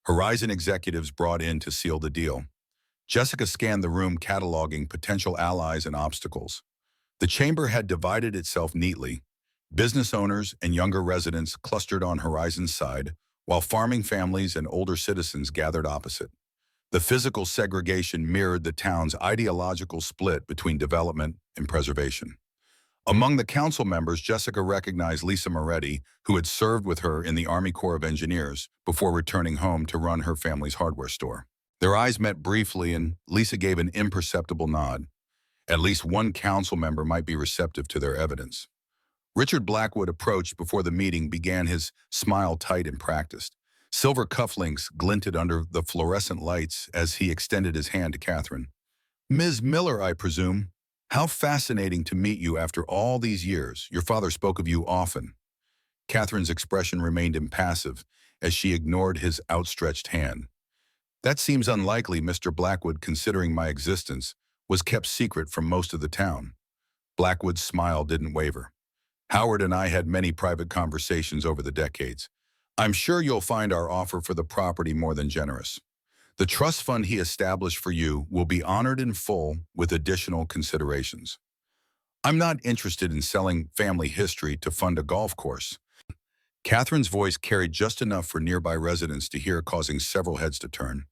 Horizon executives brought in to seal the deal. Jessica scanned the room, cataloging potential allies and obstacles. The chamber had divided itself neatly. Business owners and younger residents clustered on Horizon's side, while farming families and older citizens gathered opposite. The physical segregation mirrored the town's ideological split between development and preservation. Among the council members, Jessica recognized Lisa Moretti, who had served with her in the Army Corps of Engineers before returning home to run her family's hardware store. Their eyes met briefly, and Lisa gave an imperceptible nod. At least one council member might be receptive to their evidence. Richard Blackwood approached before the meeting began, his smile tight and practiced. Silver cufflinks glinted under the fluorescent lights as he extended his hand to Catherine. "Ms. Miller, I presume. How fascinating to meet you after all these years. Your father spoke of you often." Catherine's expression remained impassive as she ignored his outstretched hand. "That seems unlikely, Mr. Blackwood, considering my existence was kept secret from most of the town." Blackwood's smile didn't waver. "Howard and I had many private conversations over the decades. I'm sure you'll find our offer for the property more than generous. The trust fund he established for you will be honored in full with additional considerations. I'm not interested in selling family history to fund a golf course." Catherine's voice carried just enough for nearby residents to hear, causing several heads to turn.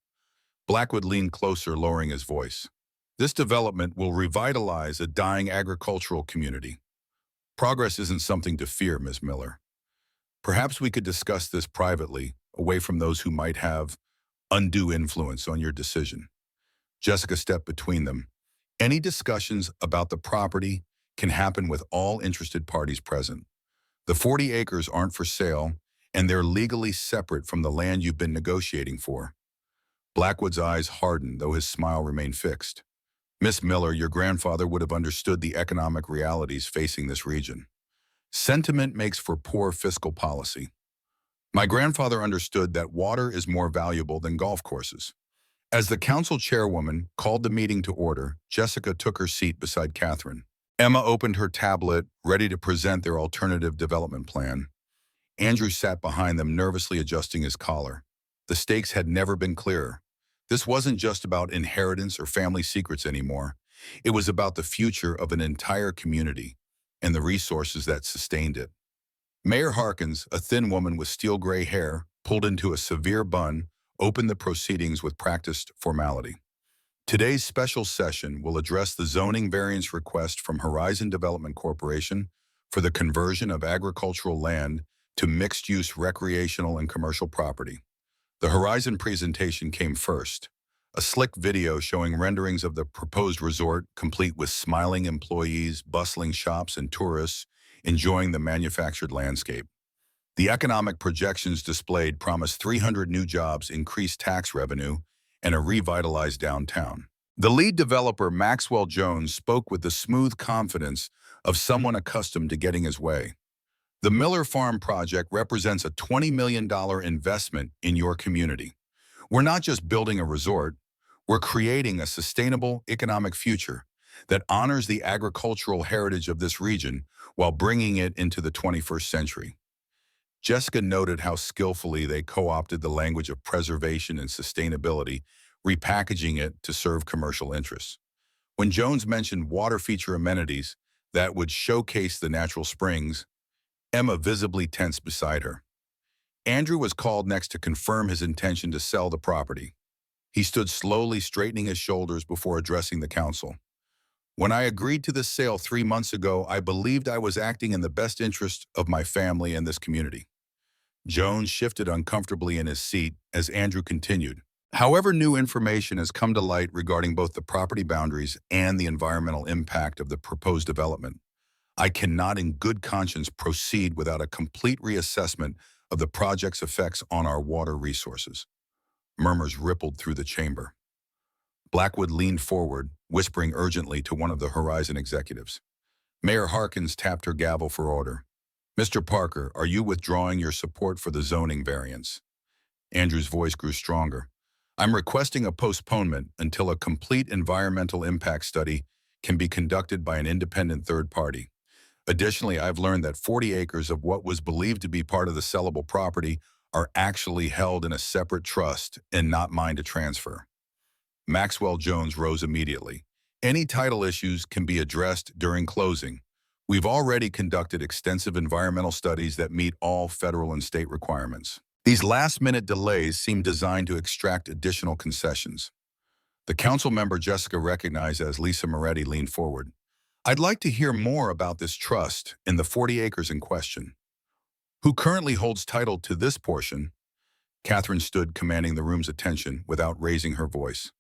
Blackwood leaned closer, lowering his voice. "This development will revitalize a dying agricultural community. Progress isn't something to fear, Ms. Miller. Perhaps we could discuss this privately, away from those who might have undue influence on your decision." Jessica stepped between them. "Any discussions about the property can happen with all interested parties present. The 40 acres aren't for sale, and they're legally separate from the land you've been negotiating for." Blackwood's eyes hardened, though his smile remained fixed. "Miss Miller, your grandfather would have understood the economic realities facing this region. Sentiment makes for poor fiscal policy. My grandfather understood that water is more valuable than golf courses." As the council chairwoman called the meeting to order, Jessica took her seat beside Catherine. Emma opened her tablet, ready to present their alternative development plan. Andrew sat behind them, nervously adjusting his collar. The stakes had never been clearer. This wasn't just about inheritance or family secrets anymore. It was about the future of an entire community and the resources that sustained it. Mayor Harkins, a thin woman with steel-gray hair, pulled into a severe bun, opened the proceedings with practiced formality. "Today's special session will address the zoning variance request from Horizon Development Corporation for the conversion of agricultural land to mixed-use recreational and commercial property." The Horizon presentation came first, a slick video showing renderings of the proposed resort, complete with smiling employees, bustling shops, and tourists enjoying the manufactured landscape. The economic projections displayed promised 300 new jobs, increased tax revenue, and a revitalized downtown. The lead developer, Maxwell Jones, spoke with the smooth confidence of someone accustomed to getting his way. "The Miller Farm project represents a $20 million investment in your community. We're not just building a resort, We're creating a sustainable economic future that honors the agricultural heritage of this region while bringing it into the 21st century. Jessica noted how skillfully they co-opted the language of preservation and sustainability, repackaging it to serve commercial interests. When Jones mentioned water feature amenities that would showcase the natural springs, Emma visibly tensed beside her. Andrew was called next to confirm his intention to sell the property. He stood slowly straightening his shoulders before addressing the council. When I agreed to this sale 3 months ago, I believed I was acting in the best interest of my family and this community. Jones shifted uncomfortably in his seat as Andrew continued. However, new information has come to light regarding both the property boundaries and the environmental impact of the proposed development. I cannot in good conscience proceed without a complete reassessment of the project's effects on our water resources. Murmurs rippled through the chamber. Blackwood leaned forward, whispering urgently to one of the Horizon executives. Mayor Harkins tapped her gavel for order. Mr. Parker, are you withdrawing your support for the zoning variance? Andrew's voice grew stronger. I'm requesting a postponement until a complete environmental impact study can be conducted by an independent third party. Additionally, I've learned that 40 acres of what was believed to be part of the sellable property are actually held in a separate trust and not mine to transfer. Maxwell Jones rose immediately. Any title issues can be addressed during closing. We've already conducted extensive environmental studies that meet all federal and state requirements. These last-minute delays seem designed to extract additional concessions. The council member Jessica recognized as Lisa Moretti leaned forward. I'd like to hear more about this trust in the 40 acres in question. Who currently holds title to this portion? Catherine stood commanding the room's attention without raising her voice.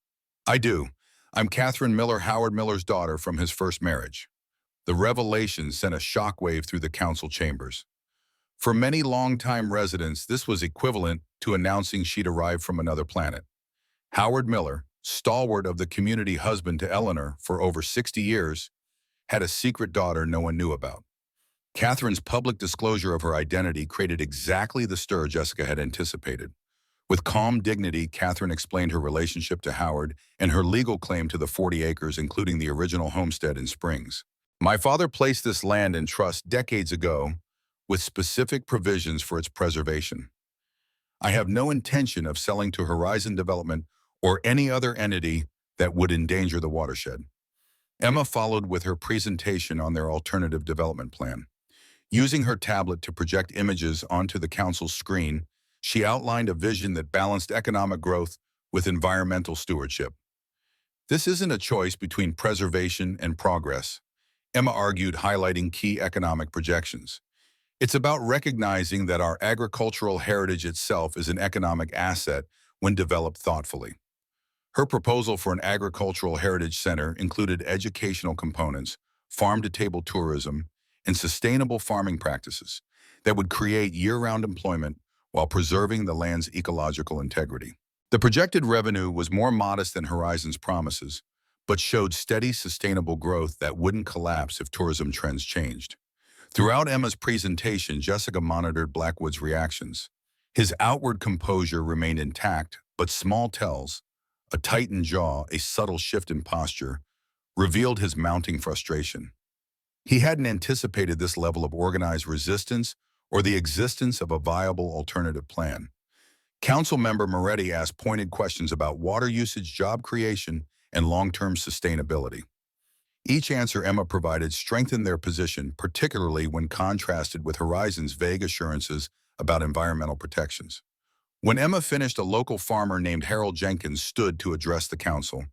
I do. I'm Catherine Miller, Howard Miller's daughter from his first marriage. The revelation sent a shockwave through the council chambers. For many longtime residents, this was equivalent to announcing she'd arrived from another planet. Howard Miller, stalwart of the community husband to Eleanor for over 60 years, had a secret daughter no one knew about. Catherine's public disclosure of her identity created exactly the stir Jessica had anticipated. With calm dignity, Catherine explained her relationship to Howard and her legal claim to the 40 acres, including the original homestead in Springs. My father placed this land in trust decades ago with specific provisions for its preservation. I have no intention of selling to Horizon Development or any other entity that would endanger the watershed. Emma followed with her presentation on their alternative development plan. Using her tablet to project images onto the council's screen, she outlined a vision that balanced economic growth with environmental stewardship. This isn't a choice between preservation and progress, Emma argued, highlighting key economic projections. It's about recognizing that our agricultural heritage itself is an economic asset when developed thoughtfully. Her proposal for an agricultural heritage center included educational components, farm-to-table tourism, and sustainable farming practices that would create year-round employment while preserving the land's ecological integrity. The projected revenue was more modest than Horizon's promises, but showed steady, sustainable growth that wouldn't collapse if tourism trends changed. Throughout Emma's presentation, Jessica monitored Blackwood's reactions. His outward composure remained intact, but small tells, a tightened jaw, a subtle shift in posture, revealed his mounting frustration. He hadn't anticipated this level of organized resistance or the existence of a viable alternative plan. Council member Moretti asked pointed questions about water usage, job creation, and long-term sustainability. Each answer Emma provided strengthened their position, particularly when contrasted with Horizon's vague assurances about environmental protections. When Emma finished, a local farmer named Harold Jenkins stood to address the council.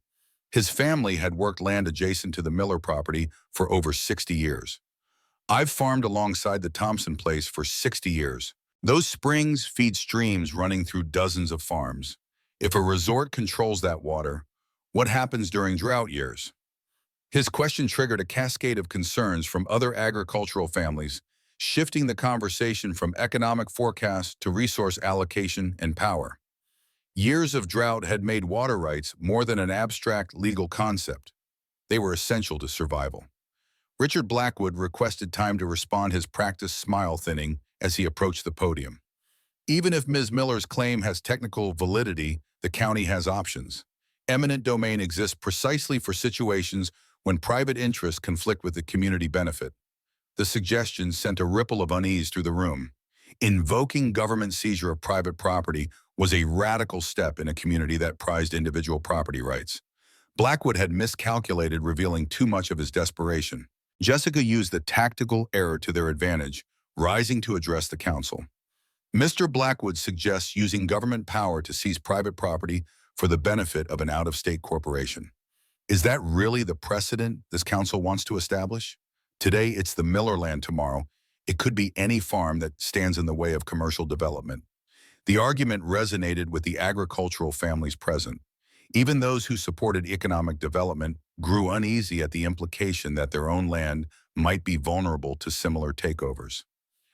His family had worked land adjacent to the Miller property for over 60 years. I've farmed alongside the Thompson place for 60 years. Those springs feed streams running through dozens of farms. If a resort controls that water, what happens during drought years? His question triggered a cascade of concerns from other agricultural families, shifting the conversation from economic forecast to resource allocation and power. Years of drought had made water rights more than an abstract legal concept. They were essential to survival. Richard Blackwood requested time to respond, his practiced smile thinning as he approached the podium. Even if Ms. Miller's claim has technical validity, the county has options. Eminent domain exists precisely for situations when private interests conflict with the community benefit. The suggestion sent a ripple of unease through the room. Invoking government seizure of private property was a radical step in a community that prized individual property rights. Blackwood had miscalculated, revealing too much of his desperation. Jessica used the tactical error to their advantage, rising to address the council. Mr. Blackwood suggests using government power to seize private property for the benefit of an out-of-state corporation. Is that really the precedent this council wants to establish? Today, it's the Miller land. Tomorrow, it could be any farm that stands in the way of commercial development. The argument resonated with the agricultural families present. Even those who supported economic development grew uneasy at the implication that their own land might be vulnerable to similar takeovers.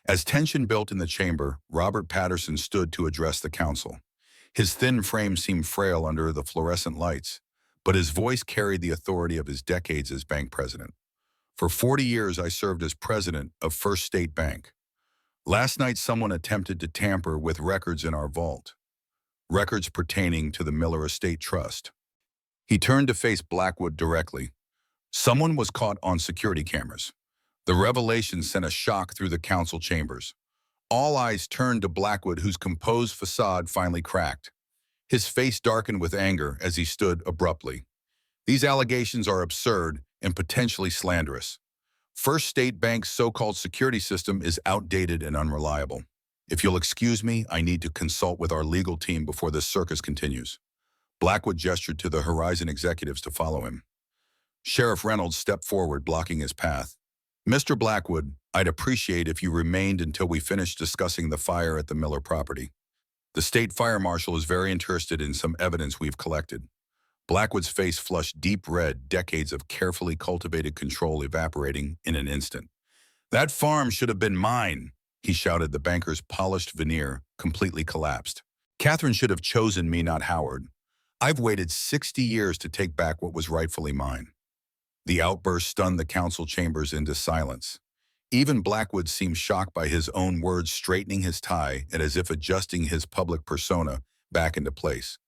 As tension built in the chamber, Robert Patterson stood to address the council. His thin frame seemed frail under the fluorescent lights, but his voice carried the authority of his decades as bank president. For 40 years, I served as president of First State Bank. Last night, someone attempted to tamper with records in our vault, records pertaining to the Miller Estate Trust. He turned to face Blackwood directly. Someone was caught on security cameras. The revelation sent a shock through the council chambers. All eyes turned to Blackwood, whose composed facade finally cracked. His face darkened with anger as he stood abruptly. These allegations are absurd and potentially slanderous. First State Bank's so-called security system is outdated and unreliable. If you'll excuse me, I need to consult with our legal team before this circus continues. Blackwood gestured to the Horizon executives to follow him. Sheriff Reynolds stepped forward, blocking his path. Mr. Blackwood, I'd appreciate if you remained until we finished discussing the fire at the Miller property. The state fire marshal is very interested in some evidence we've collected. Blackwood's face flushed deep red, decades of carefully cultivated control evaporating in an instant. That farm should have been mine, he shouted. The banker's polished veneer completely collapsed. Catherine should have chosen me, not Howard. I've waited 60 years to take back what was rightfully mine. The outburst stunned the council chambers into silence. Even Blackwood seemed shocked by his own words, straightening his tie and as if adjusting his public persona back into place.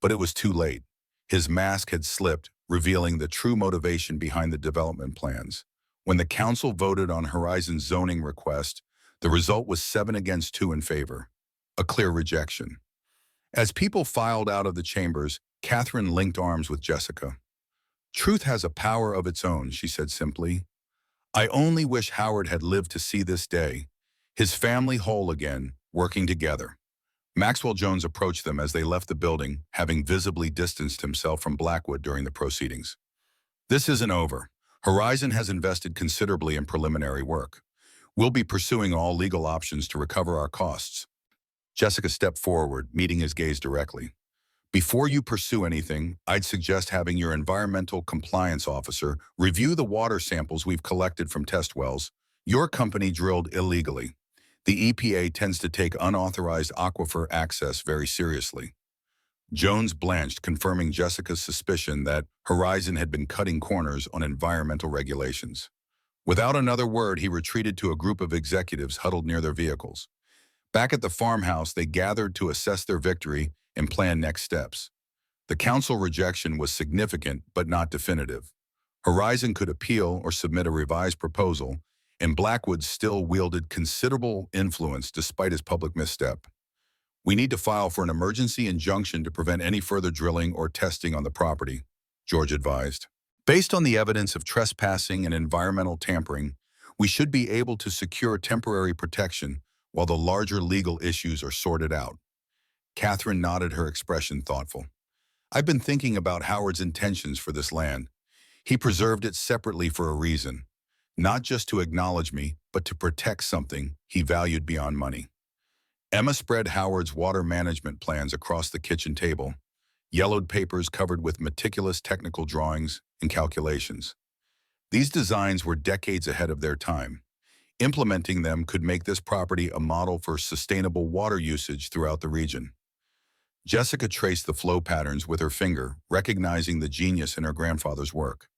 But it was too late. His mask had slipped, revealing the true motivation behind the development plans. When the council voted on Horizon's zoning request, the result was 7 against 2 in favor, a clear rejection. As people filed out of the chambers, Catherine linked arms with Jessica. Truth has a power of its own, she said simply. I only wish Howard had lived to see this day, his family whole again, working together. Maxwell Jones approached them as they left the building, having visibly distanced himself from Blackwood during the proceedings. This isn't over. Horizon has invested considerably in preliminary work. We'll be pursuing all legal options to recover our costs. Jessica stepped forward, meeting his gaze directly. Before you pursue anything, I'd suggest having your environmental compliance officer review the water samples we've collected from test wells your company drilled illegally. The EPA tends to take unauthorized aquifer access very seriously. Jones blanched, confirming Jessica's suspicion that Horizon had been cutting corners on environmental regulations. Without another word, he retreated to a group of executives huddled near their vehicles. Back at the farmhouse, they gathered to assess their victory and plan next steps. The council rejection was significant but not definitive. Horizon could appeal or submit a revised proposal, and Blackwood still wielded considerable influence despite his public misstep. We need to file for an emergency injunction to prevent any further drilling or testing on the property, George advised. Based on the evidence of trespassing and environmental tampering, we should be able to secure temporary protection while the larger legal issues are sorted out. Catherine nodded, her expression thoughtful. I've been thinking about Howard's intentions for this land. He preserved it separately for a reason. Not just to acknowledge me, but to protect something he valued beyond money. Emma spread Howard's water management plans across the kitchen table, yellowed papers covered with meticulous technical drawings and calculations. These designs were decades ahead of their time. Implementing them could make this property a model for sustainable water usage throughout the region. Jessica traced the flow patterns with her finger, recognizing the genius in her grandfather's work.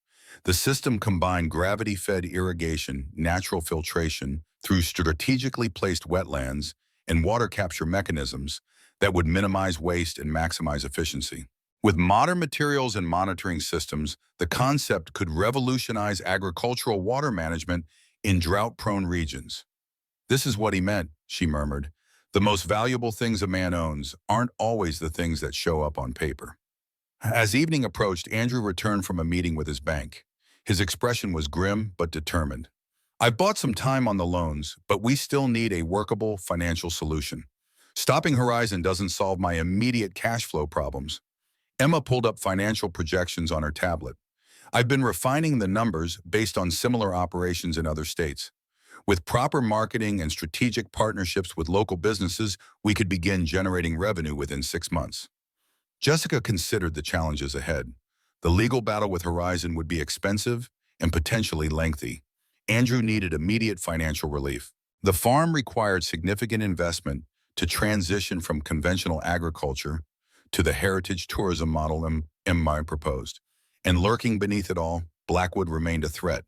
The system combined gravity-fed irrigation, natural filtration, through strategically placed wetlands and water capture mechanisms that would minimize waste and maximize efficiency. With modern materials and monitoring systems, the concept could revolutionize agricultural water management in drought-prone regions. This is what he meant, she murmured. The most valuable things a man owns aren't always the things that show up on paper. As evening approached, Andrew returned from a meeting with his bank. His expression was grim but determined. I've bought some time on the loans, but we still need a workable financial solution. Stopping Horizon doesn't solve my immediate cash flow problems. Emma pulled up financial projections on her tablet. I've been refining the numbers based on similar operations in other states. With proper marketing and strategic partnerships with local businesses, we could begin generating revenue within 6 months. Jessica considered the challenges ahead. The legal battle with Horizon would be expensive and potentially lengthy. Andrew needed immediate financial relief. The farm required significant investment to transition from conventional agriculture to the heritage tourism model Emma proposed. And lurking beneath it all, Blackwood remained a threat,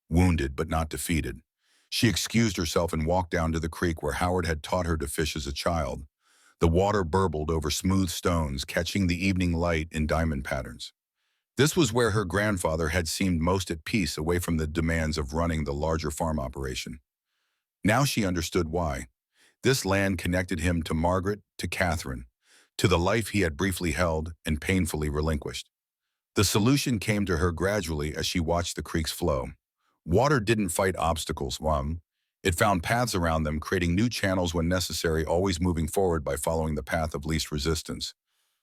wounded but not defeated. She excused herself and walked down to the creek where Howard had taught her to fish as a child. The water burbled over smooth stones, catching the evening light in diamond patterns. This was where her grandfather had seemed most at peace, away from the demands of running the larger farm operation. Now she understood why. This land connected him to Margaret, to Catherine, to the life he had briefly held and painfully relinquished. The solution came to her gradually as she watched the creek's flow. Water didn't fight obstacles, it found paths around them, creating new channels when necessary, always moving forward by following the path of least resistance.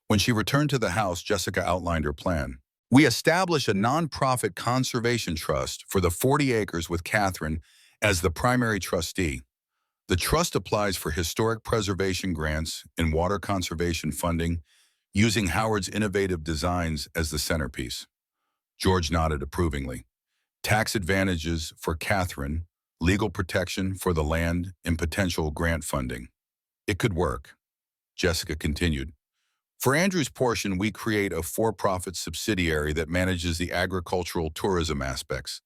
When she returned to the house, Jessica outlined her plan. We establish a nonprofit conservation trust for the 40 acres with Catherine as the primary trustee. The trust applies for historic preservation grants and water conservation funding, using Howard's innovative designs as the centerpiece. George nodded approvingly. Tax advantages for Catherine, legal protection for the land, and potential grant funding. It could work. Jessica continued. For Andrew's portion, we create a for-profit subsidiary that manages the agricultural tourism aspects.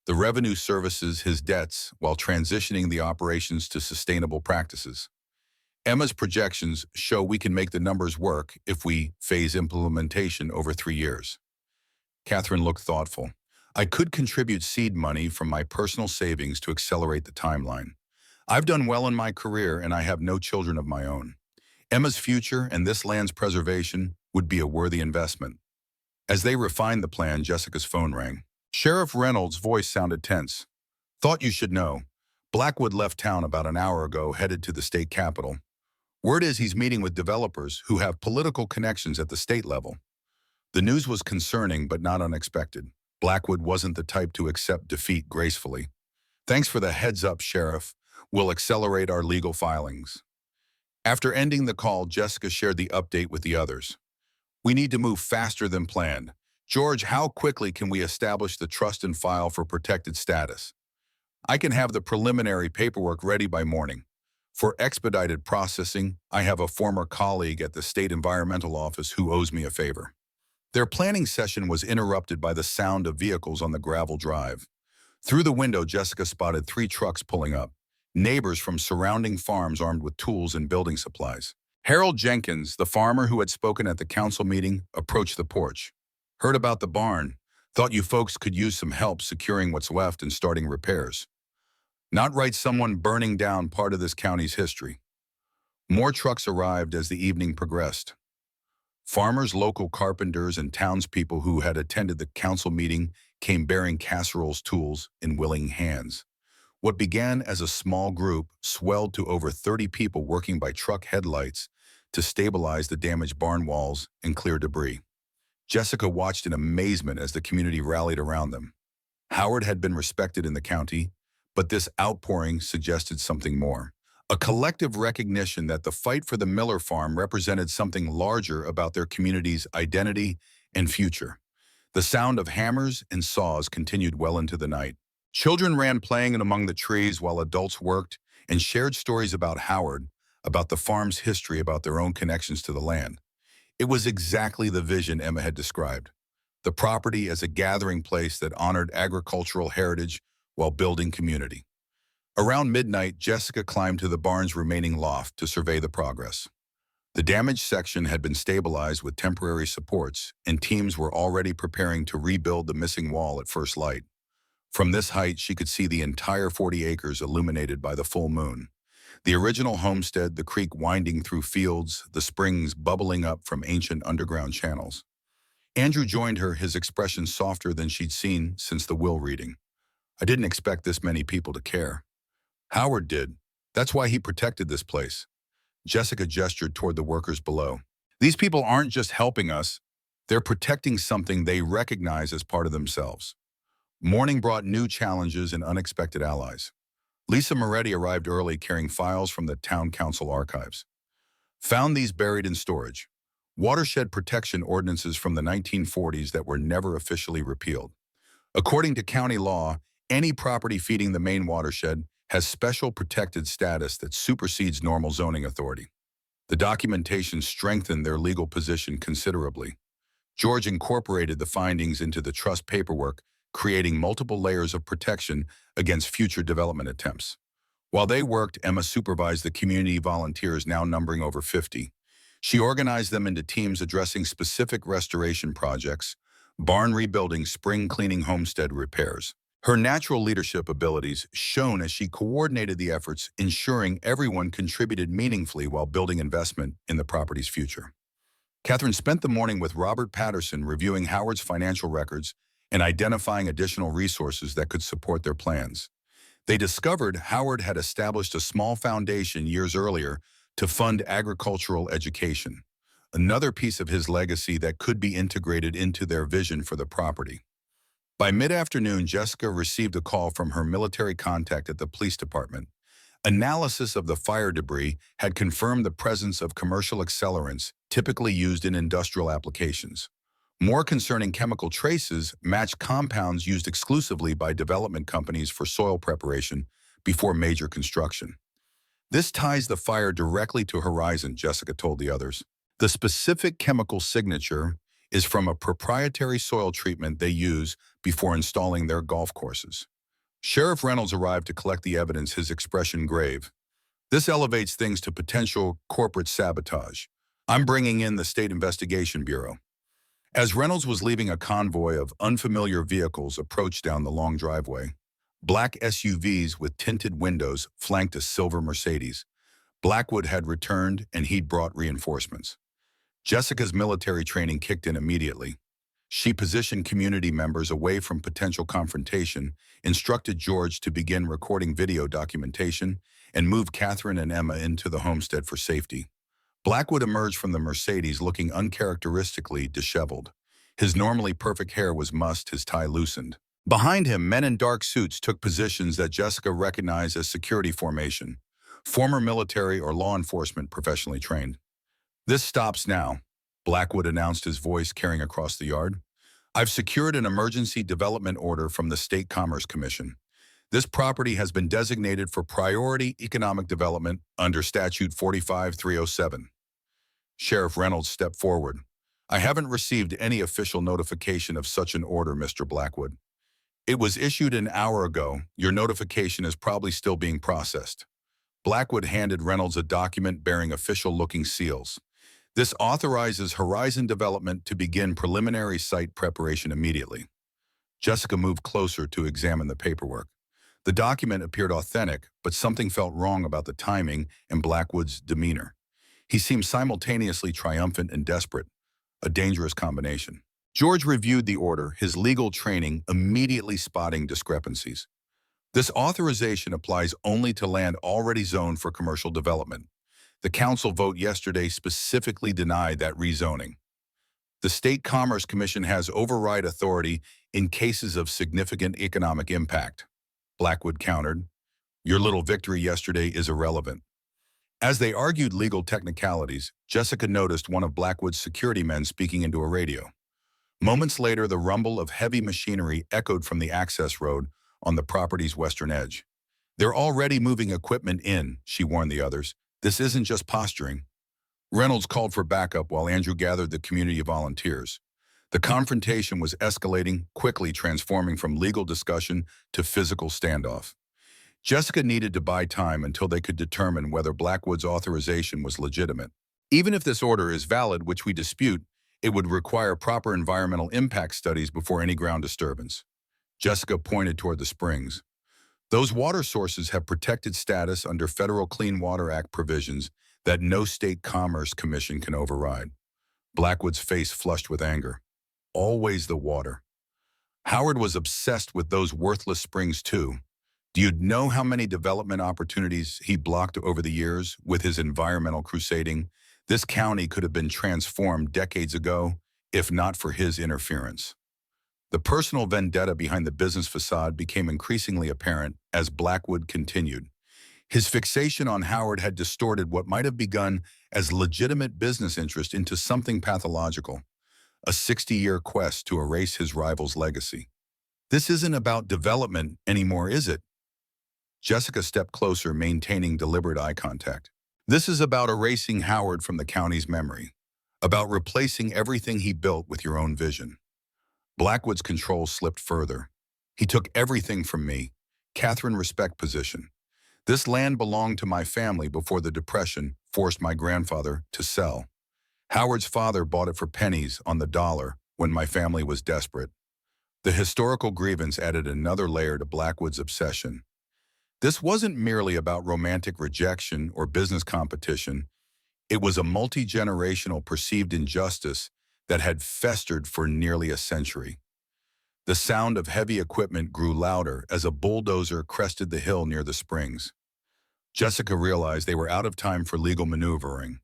The revenue services his debts while transitioning the operations to sustainable practices. Emma's projections show we can make the numbers work if we phase implementation over 3 years. Catherine looked thoughtful. I could contribute seed money from my personal savings to accelerate the timeline. I've done well in my career and I have no children of my own. Emma's future and this land's preservation would be a worthy investment. As they refined the plan, Jessica's phone rang. Sheriff Reynolds' voice sounded tense. Thought you should know. Blackwood left town about an hour ago, headed to the state capitol. Word is he's meeting with developers who have political connections at the state level. The news was concerning but not unexpected. Blackwood wasn't the type to accept defeat gracefully. Thanks for the heads up, Sheriff. We'll accelerate our legal filings. After ending the call, Jessica shared the update with the others. We need to move faster than planned. George, how quickly can we establish the trust and file for protected status? I can have the preliminary paperwork ready by morning. For expedited processing, I have a former colleague at the State Environmental Office who owes me a favor. Their planning session was interrupted by the sound of vehicles on the gravel drive. Through the window, Jessica spotted 3 trucks pulling up, neighbors from surrounding farms armed with tools and building supplies. Harold Jenkins, the farmer who had spoken at the council meeting, approached the porch. Heard about the barn. Thought you folks could use some help securing what's left and starting repairs. Not right, someone burning down part of this county's history. More trucks arrived as the evening progressed. Farmers, local carpenters, and townspeople who had attended the council meeting came bearing casseroles, tools, in willing hands. What began as a small group swelled to over 30 people working by truck headlights to stabilize the damaged barn walls and clear debris. Jessica watched in amazement as the community rallied around them. Howard had been respected in the county, but this outpouring suggested something more. A collective recognition that the fight for the Miller farm represented something larger about their community's identity and future. The sound of hammers and saws continued well into the night. Children ran playing among the trees while adults worked and shared stories about Howard, about the farm's history, about their own connections to the land. It was exactly the vision Emma had described. The property as a gathering place that honored agricultural heritage while building community. Around midnight, Jessica climbed to the barn's remaining loft to survey the progress. The damaged section had been stabilized with temporary supports, and teams were already preparing to rebuild the missing wall at first light. From this height, she could see the entire 40 acres illuminated by the full moon. The original homestead, the creek winding through fields, the springs bubbling up from ancient underground channels. Andrew joined her, his expression softer than she'd seen since the will reading. I didn't expect this many people to care. Howard did. That's why he protected this place. Jessica gestured toward the workers below. These people aren't just helping us. They're protecting something they recognize as part of themselves. Morning brought new challenges and unexpected allies. Lisa Moretti arrived early carrying files from the town council archives. Found these buried in storage. Watershed protection ordinances from the 1940s that were never officially repealed. According to county law, any property feeding the main watershed has special protected status that supersedes normal zoning authority. The documentation strengthened their legal position considerably. George incorporated the findings into the trust paperwork, creating multiple layers of protection against future development attempts. While they worked, Emma supervised the community volunteers, now numbering over 50. She organized them into teams addressing specific restoration projects, barn rebuilding, spring cleaning, homestead repairs. Her natural leadership abilities shone as she coordinated the efforts, ensuring everyone contributed meaningfully while building investment in the property's future. Catherine spent the morning with Robert Patterson reviewing Howard's financial records and identifying additional resources that could support their plans. They discovered Howard had established a small foundation years earlier to fund agricultural education, another piece of his legacy that could be integrated into their vision for the property. By mid-afternoon, Jessica received a call from her military contact at the police department. Analysis of the fire debris had confirmed the presence of commercial accelerants typically used in industrial applications. More concerning chemical traces matched compounds used exclusively by development companies for soil preparation before major construction. This ties the fire directly to Horizon, Jessica told the others. The specific chemical signature is from a proprietary soil treatment they use before installing their golf courses. Sheriff Reynolds arrived to collect the evidence, his expression grave. This elevates things to potential corporate sabotage. I'm bringing in the State Investigation Bureau. As Reynolds was leaving, a convoy of unfamiliar vehicles approached down the long driveway. Black SUVs with tinted windows flanked a silver Mercedes. Blackwood had returned, and he'd brought reinforcements. Jessica's military training kicked in immediately. She positioned community members away from potential confrontation, instructed George to begin recording video documentation, and moved Catherine and Emma into the homestead for safety. Blackwood emerged from the Mercedes looking uncharacteristically disheveled. His normally perfect hair was mussed, his tie loosened. Behind him, men in dark suits took positions that Jessica recognized as security formation, former military or law enforcement professionally trained. This stops now, Blackwood announced, his voice carrying across the yard. I've secured an emergency development order from the State Commerce Commission. This property has been designated for priority economic development under Statute 45307. Sheriff Reynolds stepped forward. I haven't received any official notification of such an order, Mr. Blackwood. It was issued an hour ago. Your notification is probably still being processed. Blackwood handed Reynolds a document bearing official-looking seals. This authorizes Horizon Development to begin preliminary site preparation immediately. Jessica moved closer to examine the paperwork. The document appeared authentic, but something felt wrong about the timing and Blackwood's demeanor. He seemed simultaneously triumphant and desperate, a dangerous combination. George reviewed the order, his legal training immediately spotting discrepancies. This authorization applies only to land already zoned for commercial development. The council vote yesterday specifically denied that rezoning. The State Commerce Commission has override authority in cases of significant economic impact. Blackwood countered. Your little victory yesterday is irrelevant. As they argued legal technicalities, Jessica noticed one of Blackwood's security men speaking into a radio. Moments later, the rumble of heavy machinery echoed from the access road on the property's western edge. They're already moving equipment in, she warned the others. This isn't just posturing. Reynolds called for backup while Andrew gathered the community of volunteers. The confrontation was escalating, quickly transforming from legal discussion to physical standoff. Jessica needed to buy time until they could determine whether Blackwood's authorization was legitimate. Even if this order is valid, which we dispute, it would require proper environmental impact studies before any ground disturbance. Jessica pointed toward the springs. Those water sources have protected status under federal Clean Water Act provisions that no state commerce commission can override. Blackwood's face flushed with anger. Always the water. Howard was obsessed with those worthless springs too. Do you know how many development opportunities he blocked over the years with his environmental crusading? This county could have been transformed decades ago, if not for his interference. The personal vendetta behind the business facade became increasingly apparent as Blackwood continued. His fixation on Howard had distorted what might have begun as legitimate business interest into something pathological, a 60-year quest to erase his rival's legacy. This isn't about development anymore, is it? Jessica stepped closer, maintaining deliberate eye contact. This is about erasing Howard from the county's memory, about replacing everything he built with your own vision. Blackwood's control slipped further. He took everything from me, Catherine respect position. This land belonged to my family before the Depression forced my grandfather to sell. Howard's father bought it for pennies on the dollar when my family was desperate. The historical grievance added another layer to Blackwood's obsession. This wasn't merely about romantic rejection or business competition. It was a multi-generational perceived injustice that had festered for nearly a century. The sound of heavy equipment grew louder as a bulldozer crested the hill near the springs. Jessica realized they were out of time for legal maneuvering.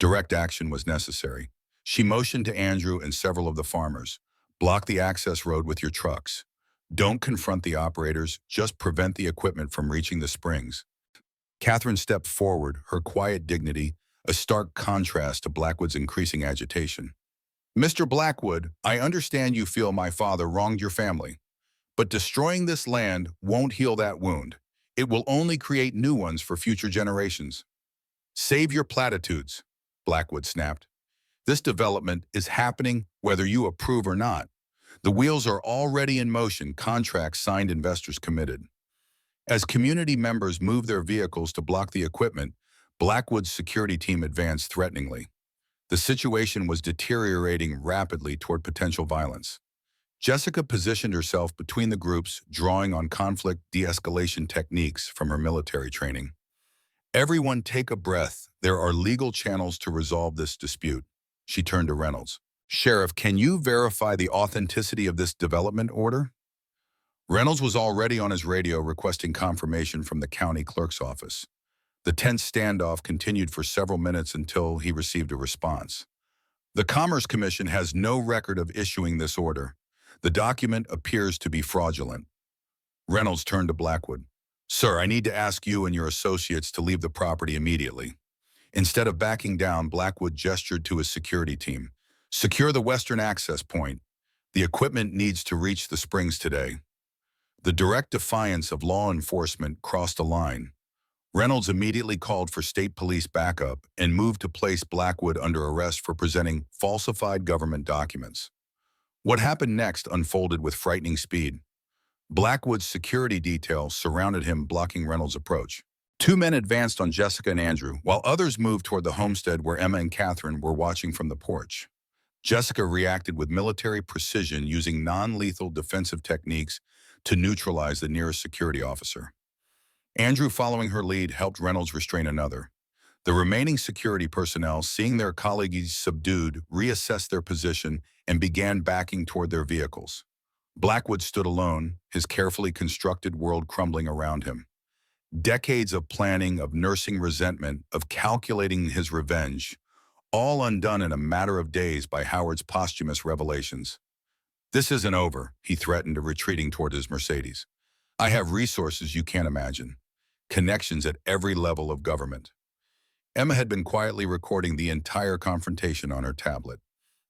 Direct action was necessary. She motioned to Andrew and several of the farmers. Block the access road with your trucks. Don't confront the operators, just prevent the equipment from reaching the springs. Catherine stepped forward, her quiet dignity a stark contrast to Blackwood's increasing agitation. Mr. Blackwood, I understand you feel my father wronged your family, but destroying this land won't heal that wound. It will only create new ones for future generations. Save your platitudes, Blackwood snapped. This development is happening whether you approve or not. The wheels are already in motion, contracts signed, investors committed. As community members moved their vehicles to block the equipment, Blackwood's security team advanced threateningly. The situation was deteriorating rapidly toward potential violence. Jessica positioned herself between the groups, drawing on conflict de-escalation techniques from her military training. Everyone take a breath. There are legal channels to resolve this dispute. She turned to Reynolds. Sheriff, can you verify the authenticity of this development order? Reynolds was already on his radio requesting confirmation from the county clerk's office. The tense standoff continued for several minutes until he received a response. The Commerce Commission has no record of issuing this order. The document appears to be fraudulent. Reynolds turned to Blackwood. Sir, I need to ask you and your associates to leave the property immediately. Instead of backing down, Blackwood gestured to his security team. Secure the western access point. The equipment needs to reach the springs today. The direct defiance of law enforcement crossed a line. Reynolds immediately called for state police backup and moved to place Blackwood under arrest for presenting falsified government documents. What happened next unfolded with frightening speed. Blackwood's security detail surrounded him, blocking Reynolds' approach. Two men advanced on Jessica and Andrew, while others moved toward the homestead where Emma and Catherine were watching from the porch. Jessica reacted with military precision, using non-lethal defensive techniques to neutralize the nearest security officer. Andrew, following her lead, helped Reynolds restrain another. The remaining security personnel, seeing their colleagues subdued, reassessed their position and began backing toward their vehicles. Blackwood stood alone, his carefully constructed world crumbling around him. Decades of planning, of nursing resentment, of calculating his revenge, all undone in a matter of days by Howard's posthumous revelations. This isn't over, he threatened, retreating toward his Mercedes. I have resources you can't imagine. Connections at every level of government. Emma had been quietly recording the entire confrontation on her tablet.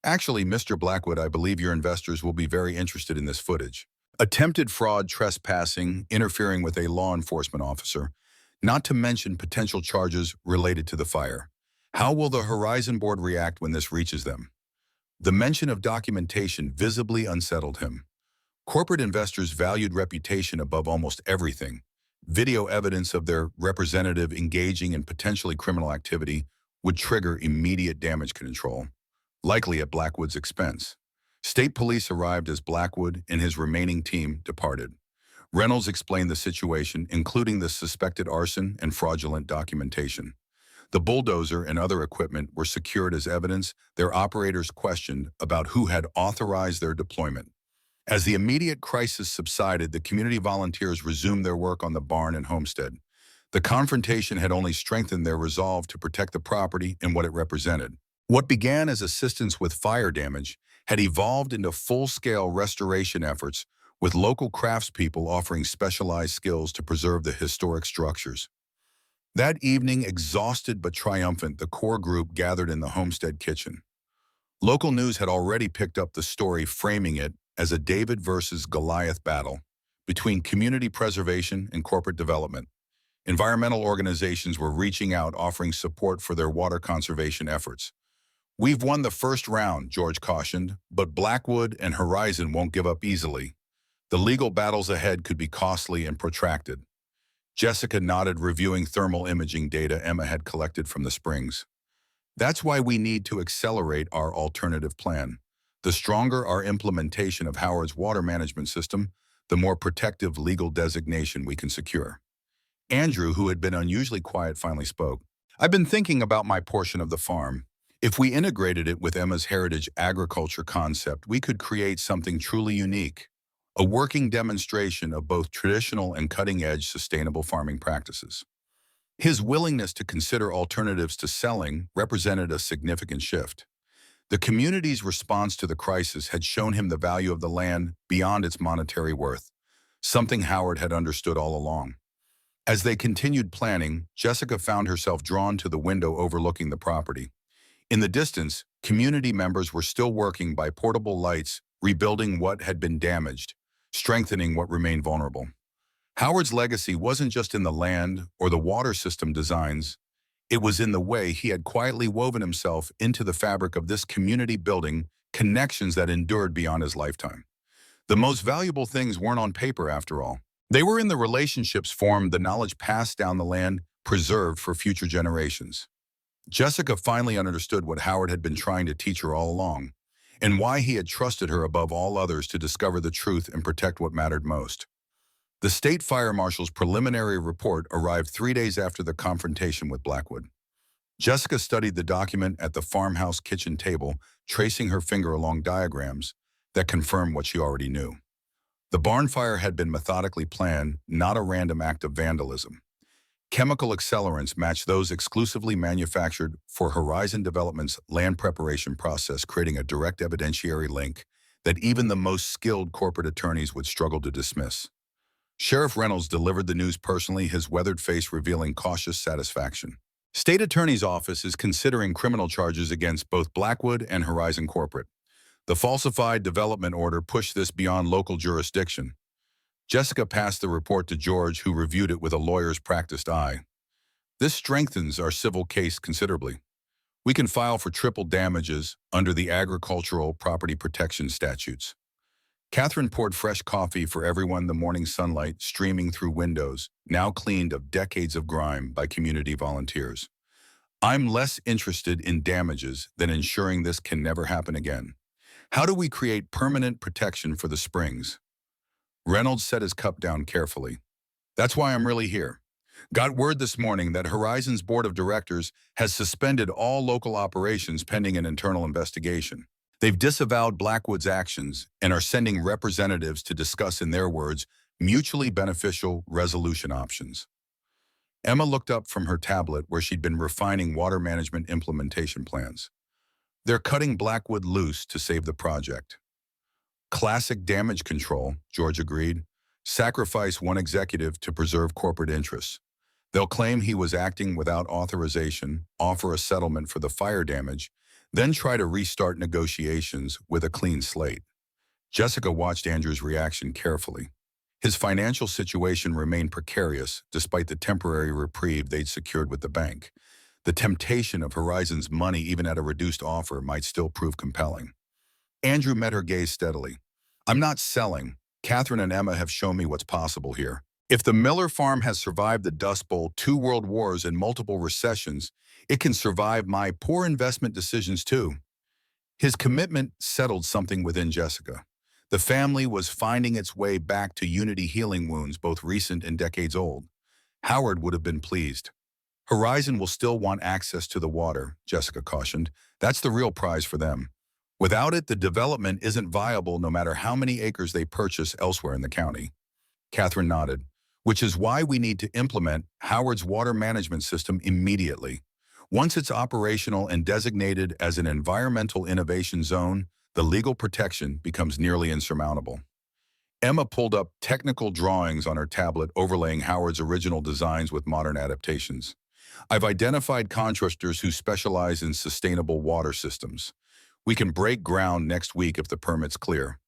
Actually, Mr. Blackwood, I believe your investors will be very interested in this footage. Attempted fraud, trespassing, interfering with a law enforcement officer, not to mention potential charges related to the fire. How will the Horizon Board react when this reaches them? The mention of documentation visibly unsettled him. Corporate investors valued reputation above almost everything. Video evidence of their representative engaging in potentially criminal activity would trigger immediate damage control, likely at Blackwood's expense. State police arrived as Blackwood and his remaining team departed. Reynolds explained the situation, including the suspected arson and fraudulent documentation. The bulldozer and other equipment were secured as evidence, their operators questioned about who had authorized their deployment. As the immediate crisis subsided, the community volunteers resumed their work on the barn and homestead. The confrontation had only strengthened their resolve to protect the property and what it represented. What began as assistance with fire damage had evolved into full-scale restoration efforts, with local craftspeople offering specialized skills to preserve the historic structures. That evening, exhausted but triumphant, the core group gathered in the homestead kitchen. Local news had already picked up the story, framing it as a David versus Goliath battle between community preservation and corporate development. Environmental organizations were reaching out, offering support for their water conservation efforts. "We've won the first round," George cautioned, "but Blackwood and Horizon won't give up easily. The legal battles ahead could be costly and protracted." Jessica nodded, reviewing thermal imaging data Emma had collected from the springs. "That's why we need to accelerate our alternative plan. The stronger our implementation of Howard's water management system, the more protective legal designation we can secure." Andrew, who had been unusually quiet, finally spoke. "I've been thinking about my portion of the farm. If we integrated it with Emma's heritage agriculture concept, we could create something truly unique. A working demonstration of both traditional and cutting-edge sustainable farming practices." His willingness to consider alternatives to selling represented a significant shift. The community's response to the crisis had shown him the value of the land beyond its monetary worth, something Howard had understood all along. As they continued planning, Jessica found herself drawn to the window overlooking the property. In the distance, community members were still working by portable lights, rebuilding what had been damaged, strengthening what remained vulnerable. Howard's legacy wasn't just in the land or the water system designs. It was in the way he had quietly woven himself into the fabric of this community, building connections that endured beyond his lifetime. The most valuable things weren't on paper, after all. They were in the relationships formed, the knowledge passed down the land, preserved for future generations. Jessica finally understood what Howard had been trying to teach her all along, and why he had trusted her above all others to discover the truth and protect what mattered most. The state fire marshal's preliminary report arrived 3 days after the confrontation with Blackwood. Jessica studied the document at the farmhouse kitchen table, tracing her finger along diagrams that confirmed what she already knew. The barn fire had been methodically planned, not a random act of vandalism. Chemical accelerants matched those exclusively manufactured for Horizon Development's land preparation process, creating a direct evidentiary link that even the most skilled corporate attorneys would struggle to dismiss. Sheriff Reynolds delivered the news personally, his weathered face revealing cautious satisfaction. "State Attorney's Office is considering criminal charges against both Blackwood and Horizon Corporate. The falsified development order pushed this beyond local jurisdiction." Jessica passed the report to George, who reviewed it with a lawyer's practiced eye. "This strengthens our civil case considerably. We can file for triple damages under the agricultural property protection statutes." Catherine poured fresh coffee for everyone, the morning sunlight streaming through windows, now cleaned of decades of grime by community volunteers. "I'm less interested in damages than ensuring this can never happen again. How do we create permanent protection for the springs?" Reynolds set his cup down carefully. "That's why I'm really here. Got word this morning that Horizon's board of directors has suspended all local operations pending an internal investigation. They've disavowed Blackwood's actions and are sending representatives to discuss, in their words, mutually beneficial resolution options." Emma looked up from her tablet, where she'd been refining water management implementation plans. "They're cutting Blackwood loose to save the project." "Classic damage control," George agreed. "Sacrifice one executive to preserve corporate interests. They'll claim he was acting without authorization, offer a settlement for the fire damage, then try to restart negotiations with a clean slate." Jessica watched Andrew's reaction carefully. His financial situation remained precarious despite the temporary reprieve they'd secured with the bank. The temptation of Horizon's money, even at a reduced offer, might still prove compelling. Andrew met her gaze steadily. "I'm not selling. Catherine and Emma have shown me what's possible here. If the Miller farm has survived the Dust Bowl, 2 world wars, and multiple recessions, it can survive my poor investment decisions too. His commitment settled something within Jessica. The family was finding its way back to unity, healing wounds both recent and decades old. Howard would have been pleased. Horizon will still want access to the water, Jessica cautioned. That's the real prize for them. Without it, the development isn't viable no matter how many acres they purchase elsewhere in the county. Catherine nodded, which is why we need to implement Howard's water management system immediately. Once it's operational and designated as an environmental innovation zone, the legal protection becomes nearly insurmountable. Emma pulled up technical drawings on her tablet overlaying Howard's original designs with modern adaptations. I've identified contractors who specialize in sustainable water systems. We can break ground next week if the permit's clear.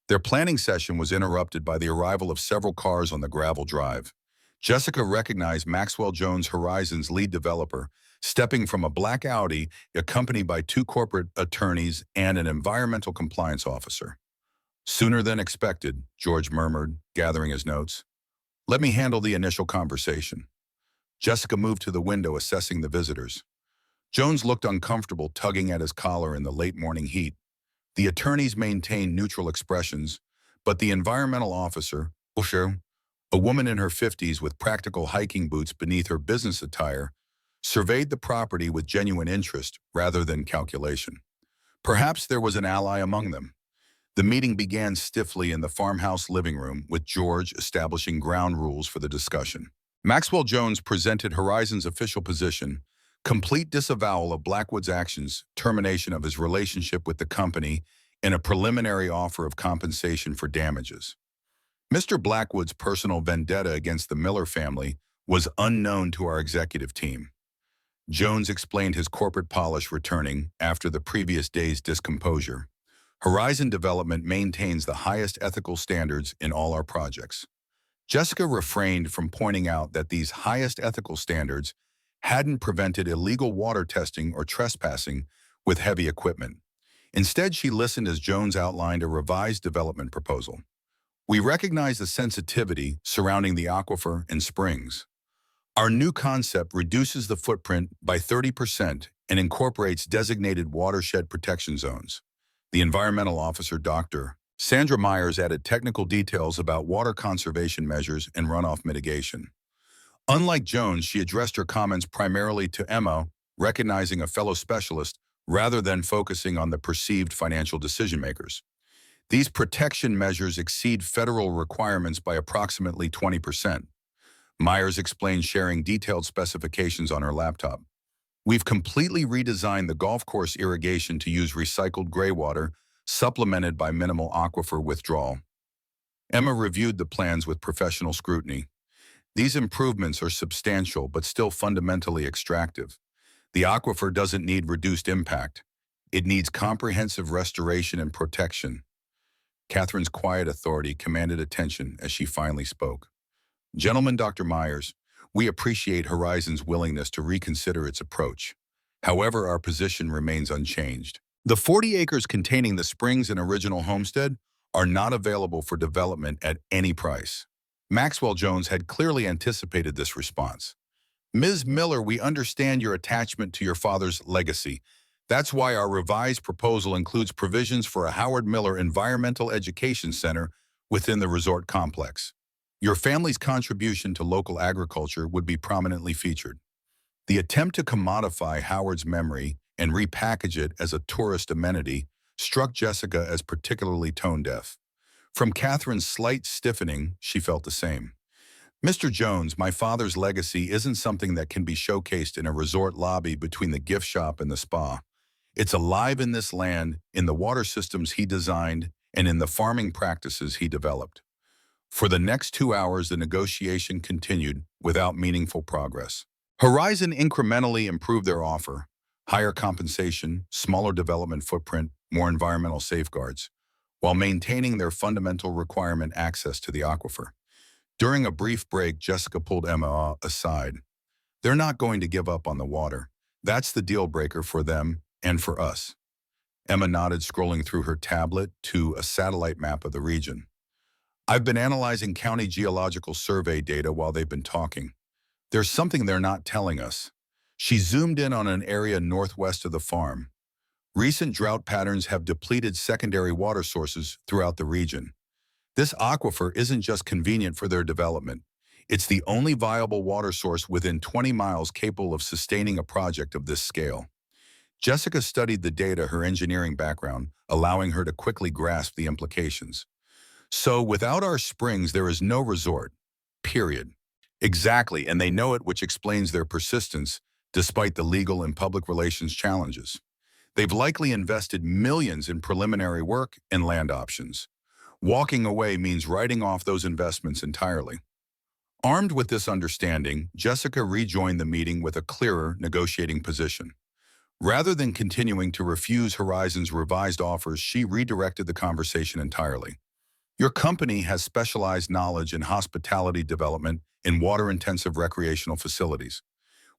Their planning session was interrupted by the arrival of several cars on the gravel drive. Jessica recognized Maxwell Jones, Horizon's lead developer, stepping from a black Audi accompanied by 2 corporate attorneys and an environmental compliance officer. Sooner than expected, George murmured, gathering his notes. Let me handle the initial conversation. Jessica moved to the window, assessing the visitors. Jones looked uncomfortable, tugging at his collar in the late morning heat. The attorneys maintained neutral expressions, but the environmental officer, Usher, a woman in her 50s with practical hiking boots beneath her business attire, surveyed the property with genuine interest rather than calculation. Perhaps there was an ally among them. The meeting began stiffly in the farmhouse living room, with George establishing ground rules for the discussion. Maxwell Jones presented Horizon's official position: complete disavowal of Blackwood's actions, termination of his relationship with the company, and a preliminary offer of compensation for damages. Mr. Blackwood's personal vendetta against the Miller family was unknown to our executive team. Jones explained his corporate polish returning after the previous day's discomposure. Horizon Development maintains the highest ethical standards in all our projects. Jessica refrained from pointing out that these highest ethical standards hadn't prevented illegal water testing or trespassing with heavy equipment. Instead, she listened as Jones outlined a revised development proposal. We recognize the sensitivity surrounding the aquifer and springs. Our new concept reduces the footprint by 30% and incorporates designated watershed protection zones. The environmental officer, Dr. Sandra Myers, added technical details about water conservation measures and runoff mitigation. Unlike Jones, she addressed her comments primarily to Emma, recognizing a fellow specialist rather than focusing on the perceived financial decision-makers. These protection measures exceed federal requirements by approximately 20%. Myers explained, sharing detailed specifications on her laptop. We've completely redesigned the golf course irrigation to use recycled gray water, supplemented by minimal aquifer withdrawal. Emma reviewed the plans with professional scrutiny. These improvements are substantial but still fundamentally extractive. The aquifer doesn't need reduced impact. It needs comprehensive restoration and protection. Catherine's quiet authority commanded attention as she finally spoke. Gentlemen, Dr. Myers, we appreciate Horizon's willingness to reconsider its approach. However, our position remains unchanged. The 40 acres containing the springs and original homestead are not available for development at any price. Maxwell Jones had clearly anticipated this response. Ms. Miller, we understand your attachment to your father's legacy. That's why our revised proposal includes provisions for a Howard Miller Environmental Education Center within the resort complex. Your family's contribution to local agriculture would be prominently featured. The attempt to commodify Howard's memory and repackage it as a tourist amenity struck Jessica as particularly tone-deaf. From Catherine's slight stiffening, she felt the same. Mr. Jones, my father's legacy isn't something that can be showcased in a resort lobby between the gift shop and the spa. It's alive in this land, in the water systems he designed, and in the farming practices he developed. For the next 2 hours, the negotiation continued without meaningful progress. Horizon incrementally improved their offer: higher compensation, smaller development footprint, more environmental safeguards, while maintaining their fundamental requirement: access to the aquifer. During a brief break, Jessica pulled Emma aside. They're not going to give up on the water. That's the deal breaker for them and for us. Emma nodded, scrolling through her tablet to a satellite map of the region. I've been analyzing county geological survey data while they've been talking. There's something they're not telling us. She zoomed in on an area northwest of the farm. Recent drought patterns have depleted secondary water sources throughout the region. This aquifer isn't just convenient for their development. It's the only viable water source within 20 miles capable of sustaining a project of this scale. Jessica studied the data, her engineering background, allowing her to quickly grasp the implications. So without our springs, there is no resort. Period. Exactly, and they know it, which explains their persistence, despite the legal and public relations challenges. They've likely invested millions in preliminary work and land options. Walking away means writing off those investments entirely. Armed with this understanding, Jessica rejoined the meeting with a clearer negotiating position. Rather than continuing to refuse Horizon's revised offers, she redirected the conversation entirely. Your company has specialized knowledge in hospitality development in water-intensive recreational facilities.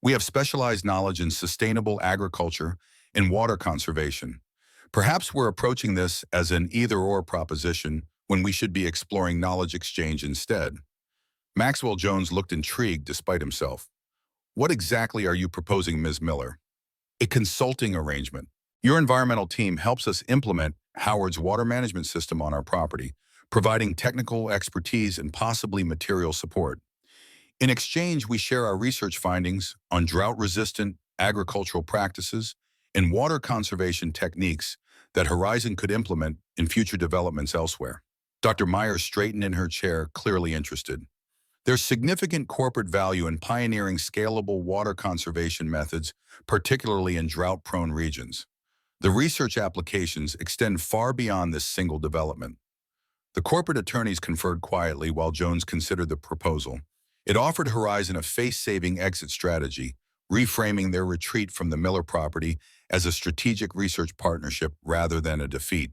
We have specialized knowledge in sustainable agriculture and water conservation. Perhaps we're approaching this as an either-or proposition when we should be exploring knowledge exchange instead. Maxwell Jones looked intrigued despite himself. What exactly are you proposing, Ms. Miller? A consulting arrangement. Your environmental team helps us implement Howard's water management system on our property, providing technical expertise and possibly material support. In exchange, we share our research findings on drought-resistant agricultural practices and water conservation techniques that Horizon could implement in future developments elsewhere. Dr. Myers straightened in her chair, clearly interested. There's significant corporate value in pioneering scalable water conservation methods, particularly in drought-prone regions. The research applications extend far beyond this single development. The corporate attorneys conferred quietly while Jones considered the proposal. It offered Horizon a face-saving exit strategy, reframing their retreat from the Miller property as a strategic research partnership rather than a defeat.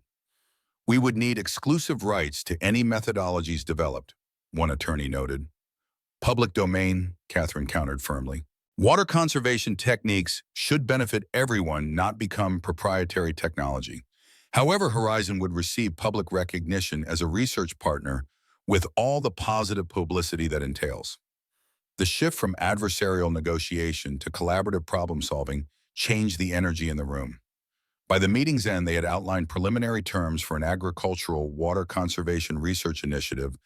We would need exclusive rights to any methodologies developed, one attorney noted. Public domain, Catherine countered firmly. Water conservation techniques should benefit everyone, not become proprietary technology. However, Horizon would receive public recognition as a research partner with all the positive publicity that entails. The shift from adversarial negotiation to collaborative problem-solving changed the energy in the room. By the meeting's end, they had outlined preliminary terms for an agricultural water conservation research initiative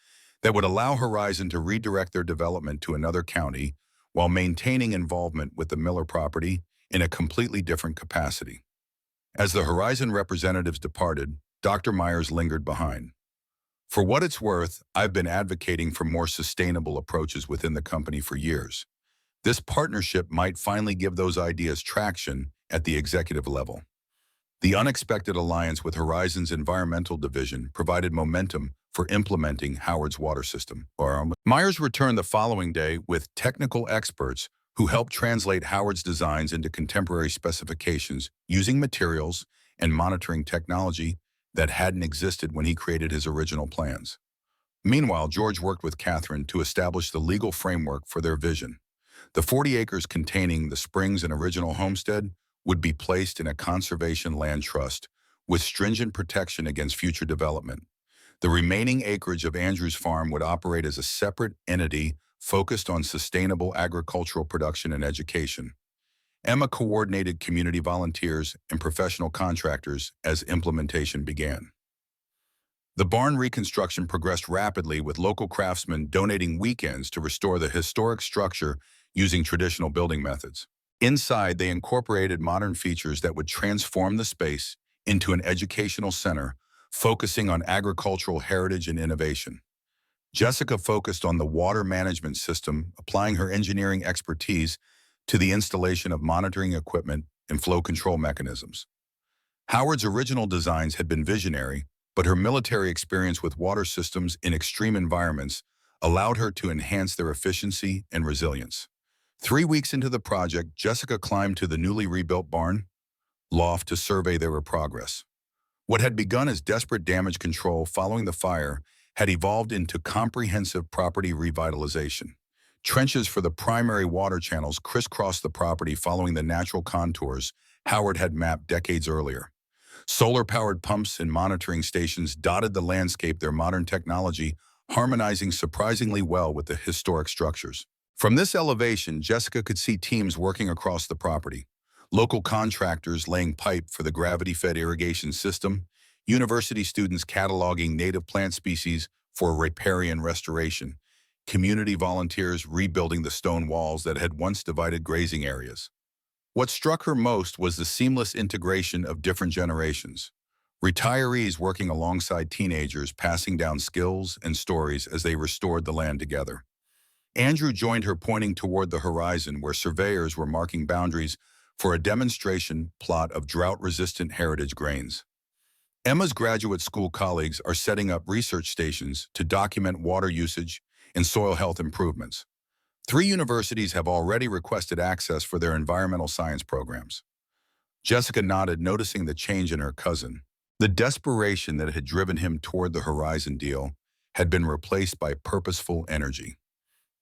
that would allow Horizon to redirect their development to another county while maintaining involvement with the Miller property in a completely different capacity. As the Horizon representatives departed, Dr. Myers lingered behind. For what it's worth, I've been advocating for more sustainable approaches within the company for years. This partnership might finally give those ideas traction at the executive level. The unexpected alliance with Horizon's environmental division provided momentum for implementing Howard's water system. Myers returned the following day with technical experts who helped translate Howard's designs into contemporary specifications using materials and monitoring technology that hadn't existed when he created his original plans. Meanwhile, George worked with Catherine to establish the legal framework for their vision. The 40 acres containing the springs and original homestead would be placed in a conservation land trust with stringent protection against future development. The remaining acreage of Andrews Farm would operate as a separate entity focused on sustainable agricultural production and education. Emma coordinated community volunteers and professional contractors as implementation began. The barn reconstruction progressed rapidly, with local craftsmen donating weekends to restore the historic structure using traditional building methods. Inside, they incorporated modern features that would transform the space into an educational center, focusing on agricultural heritage and innovation. Jessica focused on the water management system, applying her engineering expertise to the installation of monitoring equipment and flow control mechanisms. Howard's original designs had been visionary, but her military experience with water systems in extreme environments allowed her to enhance their efficiency and resilience. 3 weeks into the project, Jessica climbed to the newly rebuilt barn loft to survey their progress. What had begun as desperate damage control following the fire had evolved into comprehensive property revitalization. Trenches for the primary water channels crisscrossed the property following the natural contours Howard had mapped decades earlier. Solar-powered pumps and monitoring stations dotted the landscape, their modern technology harmonizing surprisingly well with the historic structures. From this elevation, Jessica could see teams working across the property, local contractors laying pipe for the gravity-fed irrigation system, university students cataloging native plant species for riparian restoration, community volunteers rebuilding the stone walls that had once divided grazing areas. What struck her most was the seamless integration of different generations. Retirees working alongside teenagers passing down skills and stories as they restored the land together. Andrew joined her pointing toward the horizon where surveyors were marking boundaries for a demonstration plot of drought-resistant heritage grains. Emma's graduate school colleagues are setting up research stations to document water usage and soil health improvements. 3 universities have already requested access for their environmental science programs. Jessica nodded, noticing the change in her cousin. The desperation that had driven him toward the horizon deal had been replaced by purposeful energy.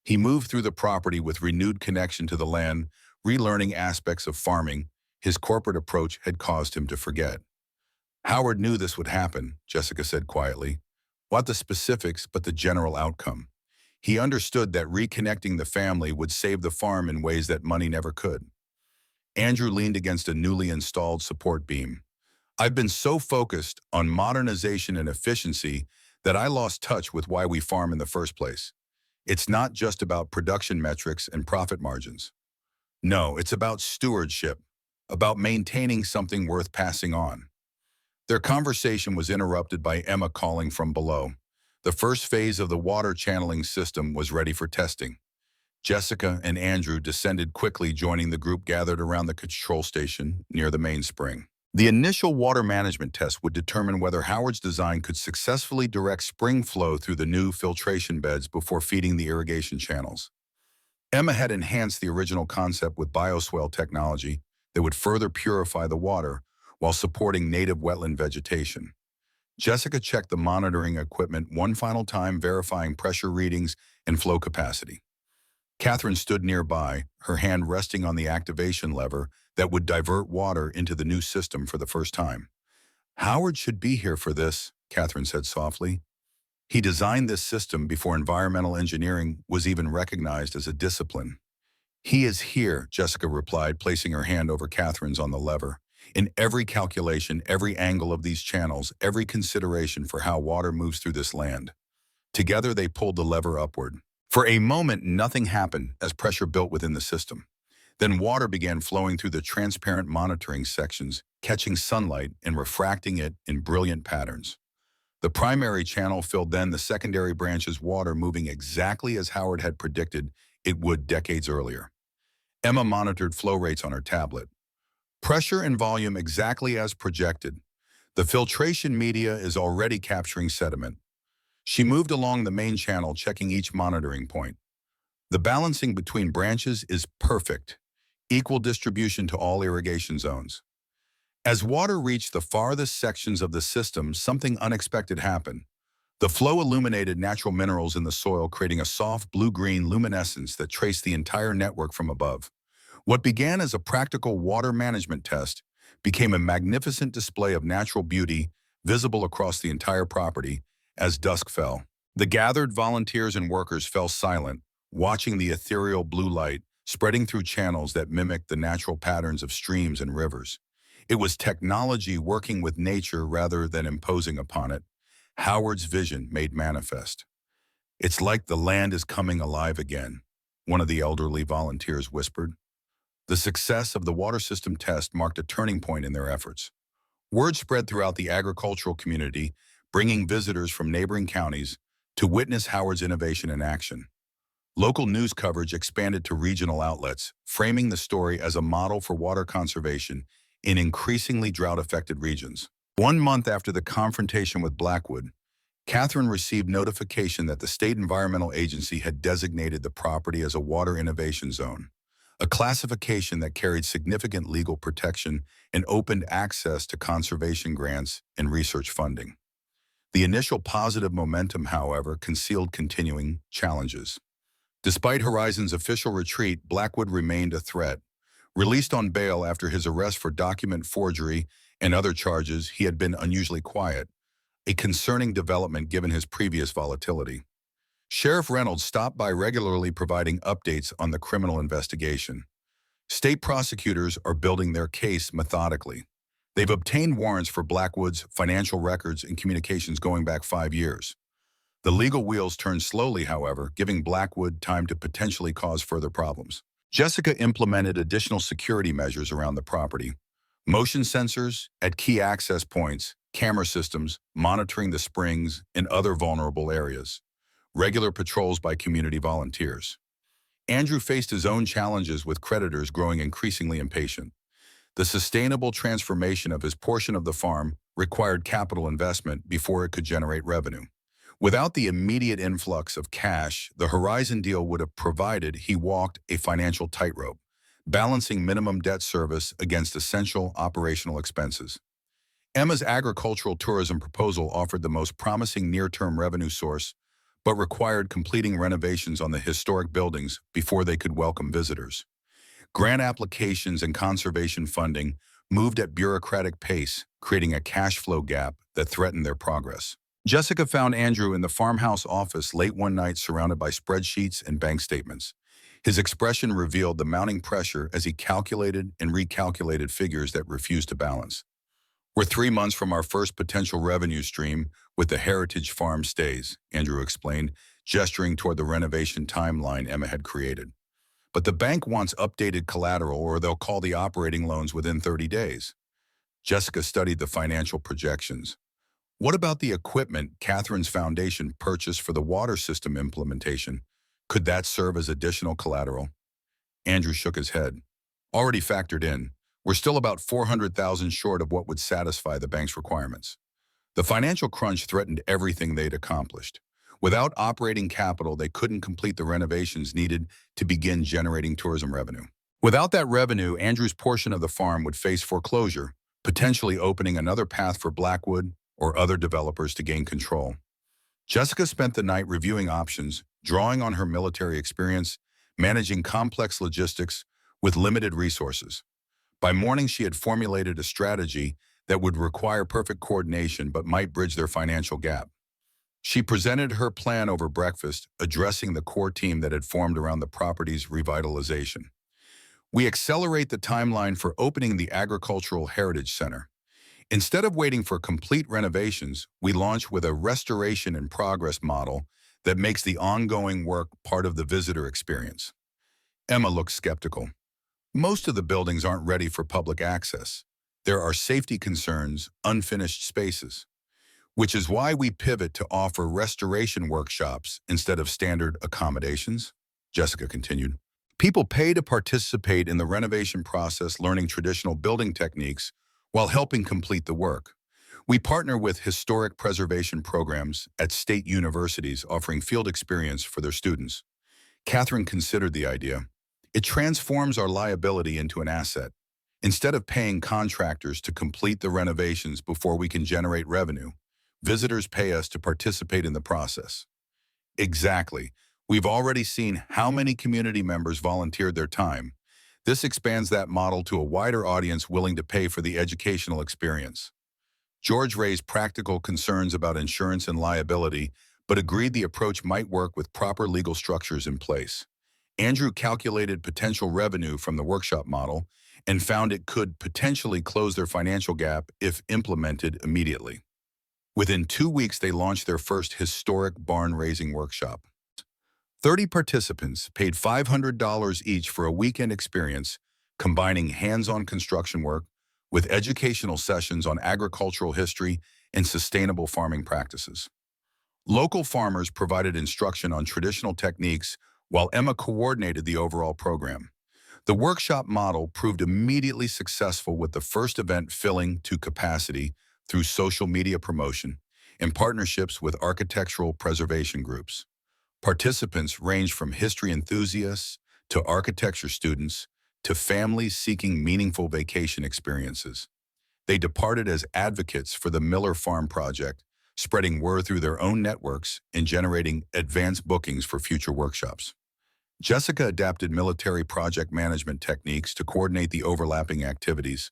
He moved through the property with renewed connection to the land, relearning aspects of farming his corporate approach had caused him to forget. Howard knew this would happen, Jessica said quietly. Not the specifics, but the general outcome. He understood that reconnecting the family would save the farm in ways that money never could. Andrew leaned against a newly installed support beam. I've been so focused on modernization and efficiency that I lost touch with why we farm in the first place. It's not just about production metrics and profit margins. No, it's about stewardship, about maintaining something worth passing on. Their conversation was interrupted by Emma calling from below. The first phase of the water channeling system was ready for testing. Jessica and Andrew descended quickly, joining the group gathered around the control station near the main spring. The initial water management test would determine whether Howard's design could successfully direct spring flow through the new filtration beds before feeding the irrigation channels. Emma had enhanced the original concept with bioswale technology that would further purify the water while supporting native wetland vegetation. Jessica checked the monitoring equipment one final time, verifying pressure readings and flow capacity. Catherine stood nearby, her hand resting on the activation lever that would divert water into the new system for the first time. Howard should be here for this, Catherine said softly. He designed this system before environmental engineering was even recognized as a discipline. He is here, Jessica replied, placing her hand over Catherine's on the lever. In every calculation, every angle of these channels, every consideration for how water moves through this land. Together they pulled the lever upward. For a moment, nothing happened as pressure built within the system. Then water began flowing through the transparent monitoring sections, catching sunlight and refracting it in brilliant patterns. The primary channel filled, then the secondary branches, water moving exactly as Howard had predicted it would decades earlier. Emma monitored flow rates on her tablet. Pressure and volume exactly as projected. The filtration media is already capturing sediment. She moved along the main channel, checking each monitoring point. The balancing between branches is perfect, equal distribution to all irrigation zones. As water reached the farthest sections of the system, something unexpected happened. The flow illuminated natural minerals in the soil, creating a soft blue-green luminescence that traced the entire network from above. What began as a practical water management test became a magnificent display of natural beauty visible across the entire property as dusk fell. The gathered volunteers and workers fell silent, watching the ethereal blue light spreading through channels that mimicked the natural patterns of streams and rivers. It was technology working with nature rather than imposing upon it. Howard's vision made manifest. It's like the land is coming alive again, one of the elderly volunteers whispered. The success of the water system test marked a turning point in their efforts. Word spread throughout the agricultural community, bringing visitors from neighboring counties to witness Howard's innovation in action. Local news coverage expanded to regional outlets, framing the story as a model for water conservation in increasingly drought-affected regions. 1 month after the confrontation with Blackwood, Catherine received notification that the State Environmental Agency had designated the property as a water innovation zone, a classification that carried significant legal protection and opened access to conservation grants and research funding. The initial positive momentum, however, concealed continuing challenges. Despite Horizon's official retreat, Blackwood remained a threat. Released on bail after his arrest for document forgery and other charges, he had been unusually quiet, a concerning development given his previous volatility. Sheriff Reynolds stopped by regularly providing updates on the criminal investigation. State prosecutors are building their case methodically. They've obtained warrants for Blackwood's financial records and communications going back 5 years. The legal wheels turn slowly, however, giving Blackwood time to potentially cause further problems. Jessica implemented additional security measures around the property. Motion sensors at key access points, camera systems, monitoring the springs and other vulnerable areas. Regular patrols by community volunteers. Andrew faced his own challenges with creditors growing increasingly impatient. The sustainable transformation of his portion of the farm required capital investment before it could generate revenue. Without the immediate influx of cash the Horizon deal would have provided, he walked a financial tightrope, balancing minimum debt service against essential operational expenses. Emma's agricultural tourism proposal offered the most promising near-term revenue source, but required completing renovations on the historic buildings before they could welcome visitors. Grant applications and conservation funding moved at bureaucratic pace, creating a cash flow gap that threatened their progress. Jessica found Andrew in the farmhouse office late one night surrounded by spreadsheets and bank statements. His expression revealed the mounting pressure as he calculated and recalculated figures that refused to balance. "We're 3 months from our first potential revenue stream with the Heritage Farm stays," Andrew explained, gesturing toward the renovation timeline Emma had created. "But the bank wants updated collateral or they'll call the operating loans within 30 days. Jessica studied the financial projections. "What about the equipment Catherine's foundation purchased for the water system implementation? Could that serve as additional collateral?" Andrew shook his head. "Already factored in. We're still about $400,000 short of what would satisfy the bank's requirements." The financial crunch threatened everything they'd accomplished. Without operating capital, they couldn't complete the renovations needed to begin generating tourism revenue. Without that revenue, Andrew's portion of the farm would face foreclosure, potentially opening another path for Blackwood or other developers to gain control. Jessica spent the night reviewing options, drawing on her military experience, managing complex logistics with limited resources. By morning, she had formulated a strategy that would require perfect coordination but might bridge their financial gap. She presented her plan over breakfast, addressing the core team that had formed around the property's revitalization. "We accelerate the timeline for opening the Agricultural Heritage Center. Instead of waiting for complete renovations, we launch with a restoration in progress model that makes the ongoing work part of the visitor experience." Emma looked skeptical. "Most of the buildings aren't ready for public access. There are safety concerns, unfinished spaces. Which is why we pivot to offer restoration workshops instead of standard accommodations," Jessica continued. "People pay to participate in the renovation process, learning traditional building techniques while helping complete the work. We partner with historic preservation programs at state universities offering field experience for their students." Catherine considered the idea. "It transforms our liability into an asset. Instead of paying contractors to complete the renovations before we can generate revenue, visitors pay us to participate in the process." "Exactly. We've already seen how many community members volunteered their time. This expands that model to a wider audience willing to pay for the educational experience." George raised practical concerns about insurance and liability, but agreed the approach might work with proper legal structures in place. Andrew calculated potential revenue from the workshop model and found it could potentially close their financial gap if implemented immediately. Within 2 weeks, they launched their first historic barn-raising workshop. 30 participants paid $500 each for a weekend experience, combining hands-on construction work with educational sessions on agricultural history and sustainable farming practices. Local farmers provided instruction on traditional techniques while Emma coordinated the overall program. The workshop model proved immediately successful, with the first event filling to capacity through social media promotion and partnerships with architectural preservation groups. Participants ranged from history enthusiasts to architecture students to families seeking meaningful vacation experiences. They departed as advocates for the Miller Farm Project, spreading word through their own networks and generating advanced bookings for future workshops. Jessica adapted military project management techniques to coordinate the overlapping activities,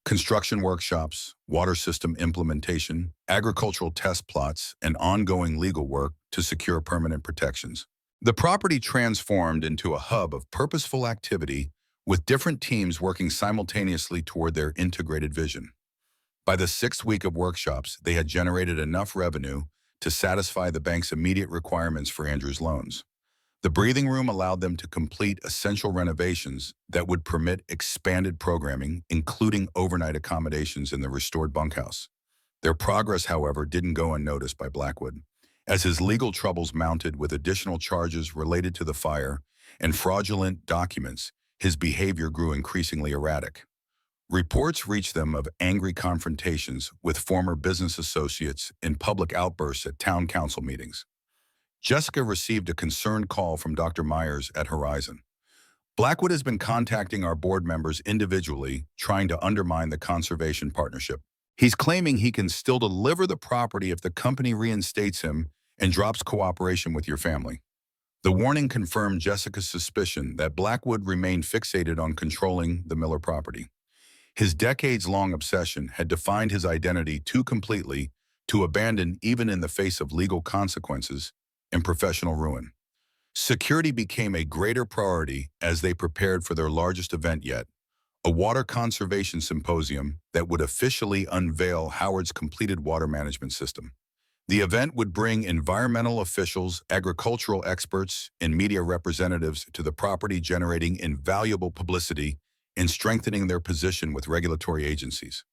construction workshops, water system implementation, agricultural test plots, and ongoing legal work to secure permanent protections. The property transformed into a hub of purposeful activity with different teams working simultaneously toward their integrated vision. By the sixth week of workshops, they had generated enough revenue to satisfy the bank's immediate requirements for Andrew's loans. The breathing room allowed them to complete essential renovations that would permit expanded programming, including overnight accommodations in the restored bunkhouse. Their progress, however, didn't go unnoticed by Blackwood. As his legal troubles mounted with additional charges related to the fire and fraudulent documents, his behavior grew increasingly erratic. Reports reached them of angry confrontations with former business associates and public outbursts at town council meetings. Jessica received a concerned call from Dr. Myers at Horizon. Blackwood has been contacting our board members individually, trying to undermine the conservation partnership. He's claiming he can still deliver the property if the company reinstates him and drops cooperation with your family. The warning confirmed Jessica's suspicion that Blackwood remained fixated on controlling the Miller property. His decades-long obsession had defined his identity too completely to abandon even in the face of legal consequences and professional ruin. Security became a greater priority as they prepared for their largest event yet, a water conservation symposium that would officially unveil Howard's completed water management system. The event would bring environmental officials, agricultural experts, and media representatives to the property, generating invaluable publicity and strengthening their position with regulatory agencies.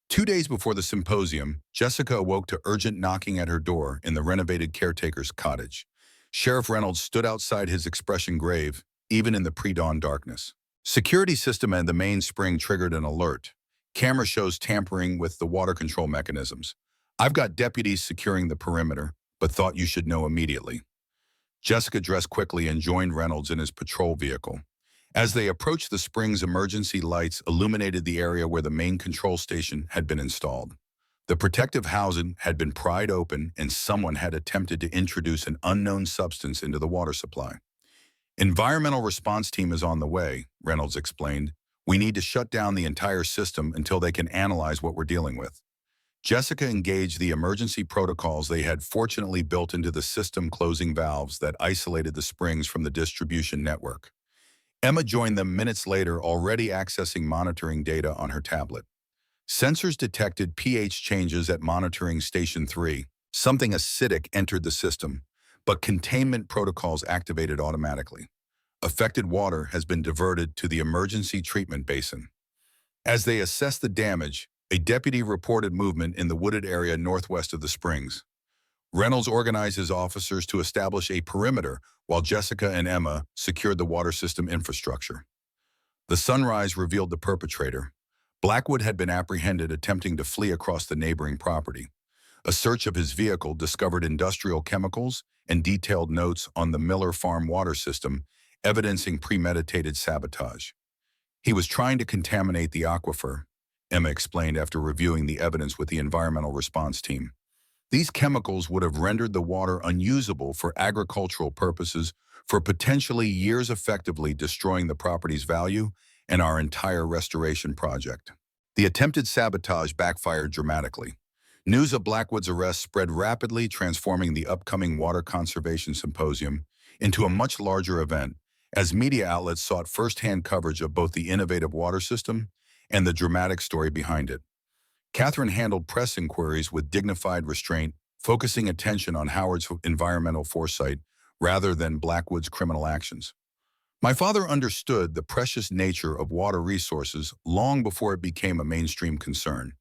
2 days before the symposium, Jessica awoke to urgent knocking at her door in the renovated caretaker's cottage. Sheriff Reynolds stood outside his expression grave, even in the pre-dawn darkness. Security system and the mainspring triggered an alert. Camera shows tampering with the water control mechanisms. I've got deputies securing the perimeter, but thought you should know immediately. Jessica dressed quickly and joined Reynolds in his patrol vehicle. As they approached the springs, emergency lights illuminated the area where the main control station had been installed. The protective housing had been pried open and someone had attempted to introduce an unknown substance into the water supply. Environmental response team is on the way, Reynolds explained. We need to shut down the entire system until they can analyze what we're dealing with. Jessica engaged the emergency protocols they had fortunately built into the system closing valves that isolated the springs from the distribution network. Emma joined them minutes later, already accessing monitoring data on her tablet. Sensors detected pH changes at monitoring station 3. Something acidic entered the system, but containment protocols activated automatically. Affected water has been diverted to the emergency treatment basin. As they assessed the damage, a deputy reported movement in the wooded area northwest of the springs. Reynolds organized his officers to establish a perimeter while Jessica and Emma secured the water system infrastructure. The sunrise revealed the perpetrator. Blackwood had been apprehended attempting to flee across the neighboring property. A search of his vehicle discovered industrial chemicals and detailed notes on the Miller Farm water system, evidencing premeditated sabotage. He was trying to contaminate the aquifer, Emma explained after reviewing the evidence with the environmental response team. These chemicals would have rendered the water unusable for agricultural purposes for potentially years, effectively destroying the property's value and our entire restoration project. The attempted sabotage backfired dramatically. News of Blackwood's arrest spread rapidly, transforming the upcoming Water Conservation Symposium into a much larger event, as media outlets sought first-hand coverage of both the innovative water system and the dramatic story behind it. Catherine handled press inquiries with dignified restraint, focusing attention on Howard's environmental foresight rather than Blackwood's criminal actions. My father understood the precious nature of water resources long before it became a mainstream concern.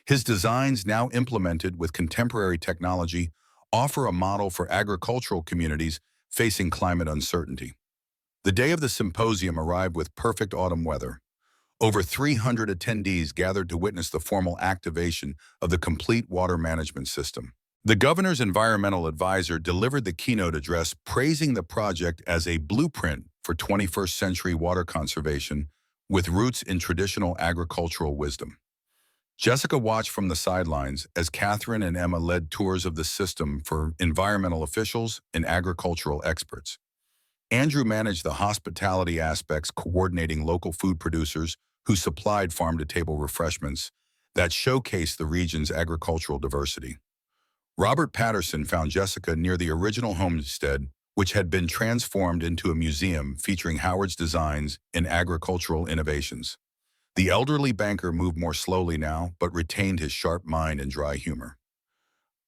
His designs, now implemented with contemporary technology, offer a model for agricultural communities facing climate uncertainty. The day of the symposium arrived with perfect autumn weather. Over 300 attendees gathered to witness the formal activation of the complete water management system. The governor's environmental advisor delivered the keynote address, praising the project as a blueprint for 21st century water conservation with roots in traditional agricultural wisdom. Jessica watched from the sidelines as Catherine and Emma led tours of the system for environmental officials and agricultural experts. Andrew managed the hospitality aspects, coordinating local food producers who supplied farm-to-table refreshments that showcased the region's agricultural diversity. Robert Patterson found Jessica near the original homestead, which had been transformed into a museum featuring Howard's designs and agricultural innovations. The elderly banker moved more slowly now, but retained his sharp mind and dry humor.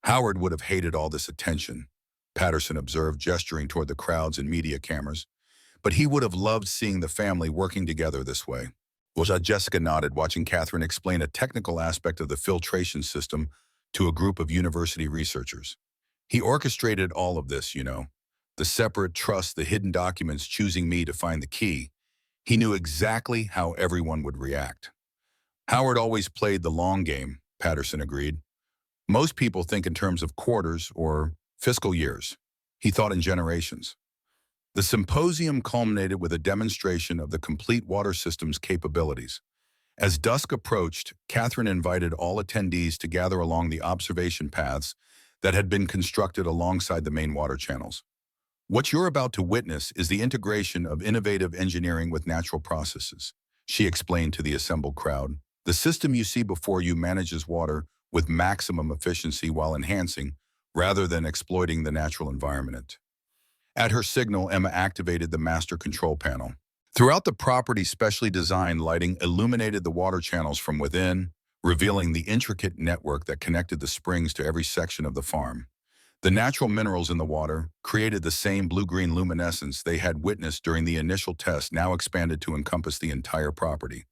Howard would have hated all this attention, Patterson observed, gesturing toward the crowds and media cameras, but he would have loved seeing the family working together this way. Well, Jessica nodded, watching Catherine explain a technical aspect of the filtration system to a group of university researchers. He orchestrated all of this, the separate trust, the hidden documents, choosing me to find the key. He knew exactly how everyone would react. Howard always played the long game, Patterson agreed. Most people think in terms of quarters or fiscal years. He thought in generations. The symposium culminated with a demonstration of the complete water system's capabilities. As dusk approached, Catherine invited all attendees to gather along the observation paths that had been constructed alongside the main water channels. What you're about to witness is the integration of innovative engineering with natural processes, she explained to the assembled crowd. The system you see before you manages water with maximum efficiency while enhancing, rather than exploiting, the natural environment. At her signal, Emma activated the master control panel. Throughout the property, specially designed lighting illuminated the water channels from within, revealing the intricate network that connected the springs to every section of the farm. The natural minerals in the water created the same blue-green luminescence they had witnessed during the initial test, now expanded to encompass the entire property.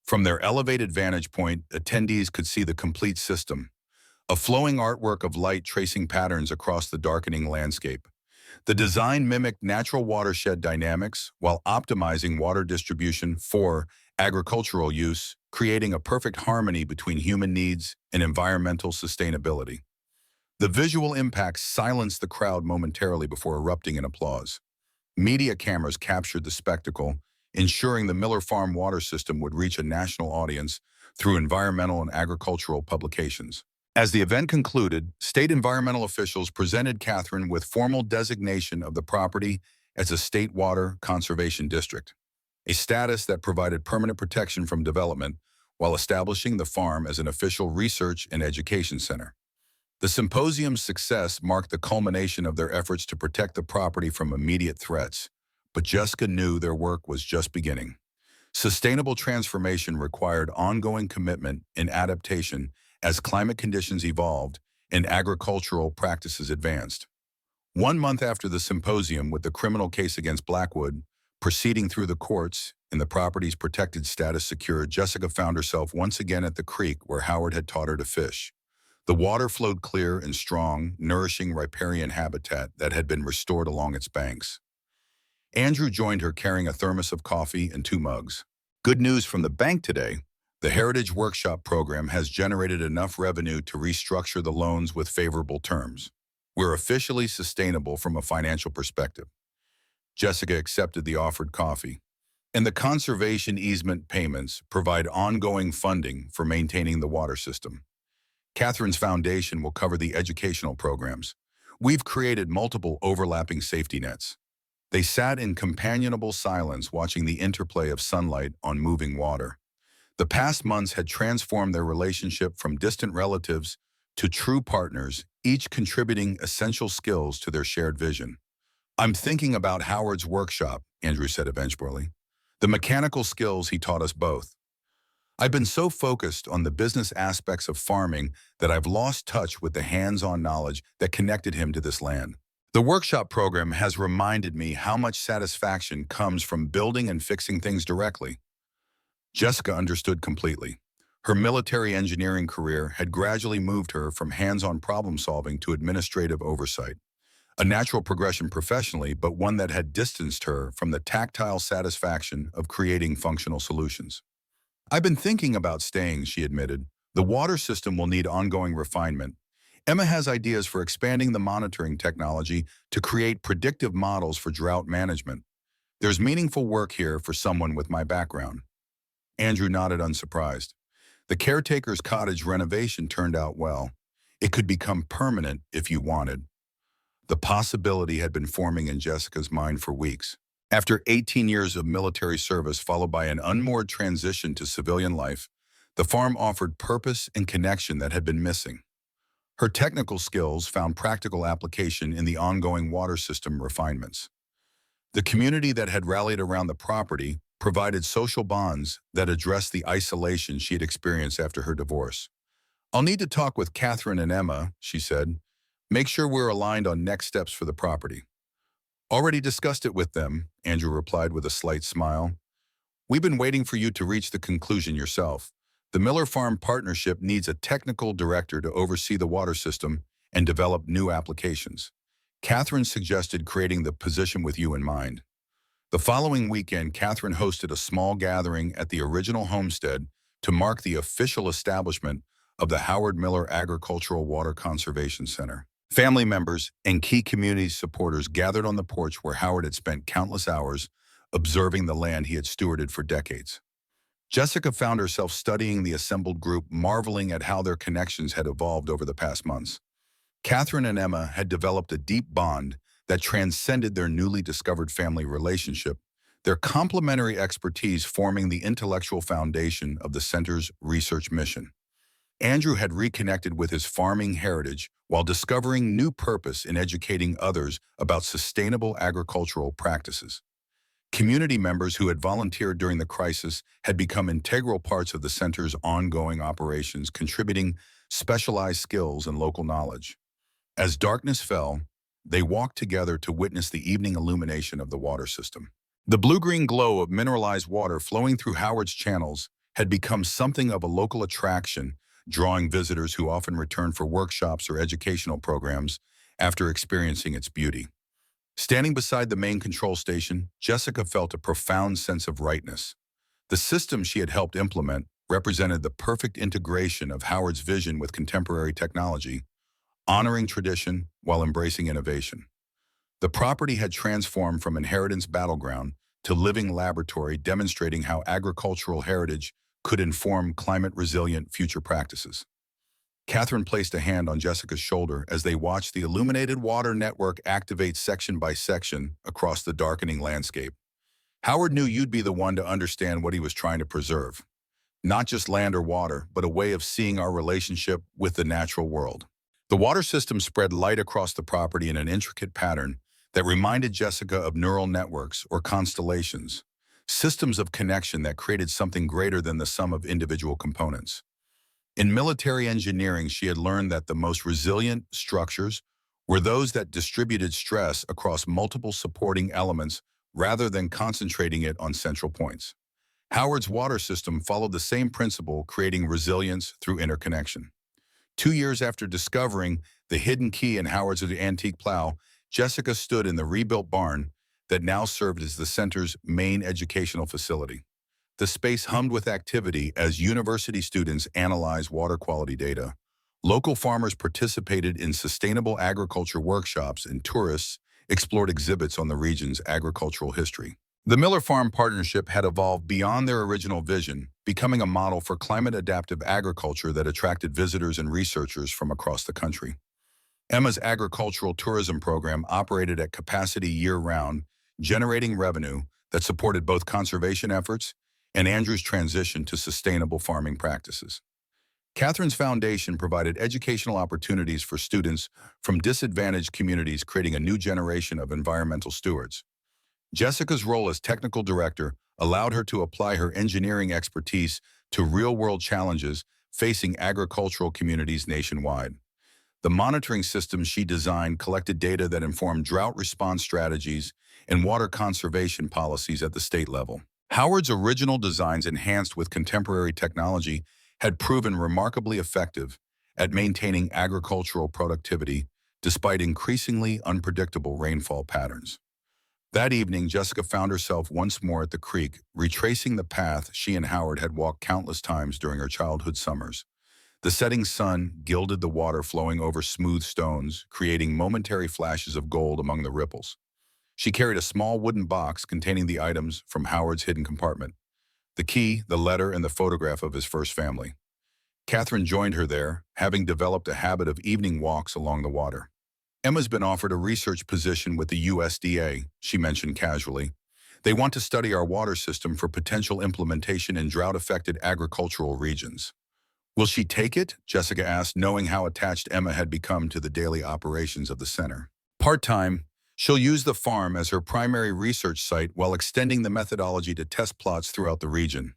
From their elevated vantage point, attendees could see the complete system, a flowing artwork of light tracing patterns across the darkening landscape. The design mimicked natural watershed dynamics while optimizing water distribution for agricultural use, creating a perfect harmony between human needs and environmental sustainability. The visual impact silenced the crowd momentarily before erupting in applause. Media cameras captured the spectacle, ensuring the Miller Farm water system would reach a national audience through environmental and agricultural publications. As the event concluded, state environmental officials presented Catherine with formal designation of the property as a state water conservation district, a status that provided permanent protection from development while establishing the farm as an official research and education center. The symposium's success marked the culmination of their efforts to protect the property from immediate threats, but Jessica knew their work was just beginning. Sustainable transformation required ongoing commitment and adaptation as climate conditions evolved and agricultural practices advanced. 1 month after the symposium, with the criminal case against Blackwood proceeding through the courts and the property's protected status secured, Jessica found herself once again at the creek where Howard had taught her to fish. The water flowed clear and strong, nourishing riparian habitat that had been restored along its banks. Andrew joined her carrying a thermos of coffee and 2 mugs. Good news from the bank today. The Heritage Workshop program has generated enough revenue to restructure the loans with favorable terms. We're officially sustainable from a financial perspective. Jessica accepted the offered coffee. And the conservation easement payments provide ongoing funding for maintaining the water system. Catherine's foundation will cover the educational programs. We've created multiple overlapping safety nets. They sat in companionable silence, watching the interplay of sunlight on moving water. The past months had transformed their relationship from distant relatives to true partners, each contributing essential skills to their shared vision. I'm thinking about Howard's workshop, Andrew said eventually. The mechanical skills he taught us both. I've been so focused on the business aspects of farming that I've lost touch with the hands-on knowledge that connected him to this land. The workshop program has reminded me how much satisfaction comes from building and fixing things directly. Jessica understood completely. Her military engineering career had gradually moved her from hands-on problem-solving to administrative oversight, a natural progression professionally, but one that had distanced her from the tactile satisfaction of creating functional solutions. I've been thinking about staying, she admitted. The water system will need ongoing refinement. Emma has ideas for expanding the monitoring technology to create predictive models for drought management. There's meaningful work here for someone with my background. Andrew nodded, unsurprised. The caretaker's cottage renovation turned out well. It could become permanent if you wanted. The possibility had been forming in Jessica's mind for weeks. After 18 years of military service followed by an unmoored transition to civilian life, the farm offered purpose and connection that had been missing. Her technical skills found practical application in the ongoing water system refinements. The community that had rallied around the property provided social bonds that addressed the isolation she had experienced after her divorce. "I'll need to talk with Catherine and Emma," she said. "Make sure we're aligned on next steps for the property." "Already discussed it with them," Andrew replied with a slight smile. "We've been waiting for you to reach the conclusion yourself. The Miller Farm Partnership needs a technical director to oversee the water system and develop new applications. Catherine suggested creating the position with you in mind." The following weekend, Catherine hosted a small gathering at the original homestead to mark the official establishment of the Howard Miller Agricultural Water Conservation Center. Family members and key community supporters gathered on the porch where Howard had spent countless hours observing the land he had stewarded for decades. Jessica found herself studying the assembled group, marveling at how their connections had evolved over the past months. Catherine and Emma had developed a deep bond that transcended their newly discovered family relationship, their complementary expertise forming the intellectual foundation of the center's research mission. Andrew had reconnected with his farming heritage while discovering new purpose in educating others about sustainable agricultural practices. Community members who had volunteered during the crisis had become integral parts of the center's ongoing operations, contributing specialized skills and local knowledge. As darkness fell, they walked together to witness the evening illumination of the water system. The blue-green glow of mineralized water flowing through Howard's channels had become something of a local attraction, drawing visitors who often returned for workshops or educational programs after experiencing its beauty. Standing beside the main control station, Jessica felt a profound sense of rightness. The system she had helped implement represented the perfect integration of Howard's vision with contemporary technology, honoring tradition while embracing innovation. The property had transformed from inheritance battleground to living laboratory, demonstrating how agricultural heritage could inform climate-resilient future practices. Catherine placed a hand on Jessica's shoulder as they watched the illuminated water network activate section by section across the darkening landscape. "Howard knew you'd be the one to understand what he was trying to preserve. Not just land or water, but a way of seeing our relationship with the natural world." The water system spread light across the property in an intricate pattern that reminded Jessica of neural networks or constellations, systems of connection that created something greater than the sum of individual components. In military engineering, she had learned that the most resilient structures were those that distributed stress across multiple supporting elements rather than concentrating it on central points. Howard's water system followed the same principle, creating resilience through interconnection. 2 years after discovering the hidden key in Howard's antique plow, Jessica stood in the rebuilt barn that now served as the center's main educational facility. The space hummed with activity as university students analyzed water quality data. Local farmers participated in sustainable agriculture workshops, and tourists explored exhibits on the region's agricultural history. The Miller Farm Partnership had evolved beyond their original vision, becoming a model for climate-adaptive agriculture that attracted visitors and researchers from across the country. Emma's agricultural tourism program operated at capacity year-round, generating revenue that supported both conservation efforts and Andrew's transition to sustainable farming practices. Catherine's foundation provided educational opportunities for students from disadvantaged communities, creating a new generation of environmental stewards. Jessica's role as technical director allowed her to apply her engineering expertise to real-world challenges facing agricultural communities nationwide. The monitoring systems she designed collected data that informed drought response strategies and water conservation policies at the state level. Howard's original designs, enhanced with contemporary technology, had proven remarkably effective at maintaining agricultural productivity despite increasingly unpredictable rainfall patterns. That evening, Jessica found herself once more at the creek, retracing the path she and Howard had walked countless times during her childhood summers. The setting sun gilded the water flowing over smooth stones, creating momentary flashes of gold among the ripples. She carried a small wooden box containing the items from Howard's hidden compartment: the key, the letter, and the photograph of his first family. Catherine joined her there, having developed a habit of evening walks along the water. "Emma's been offered a research position with the USDA," she mentioned casually. They want to study our water system for potential implementation in drought-affected agricultural regions. Will she take it? Jessica asked, knowing how attached Emma had become to the daily operations of the center. Part-time, she'll use the farm as her primary research site while extending the methodology to test plots throughout the region.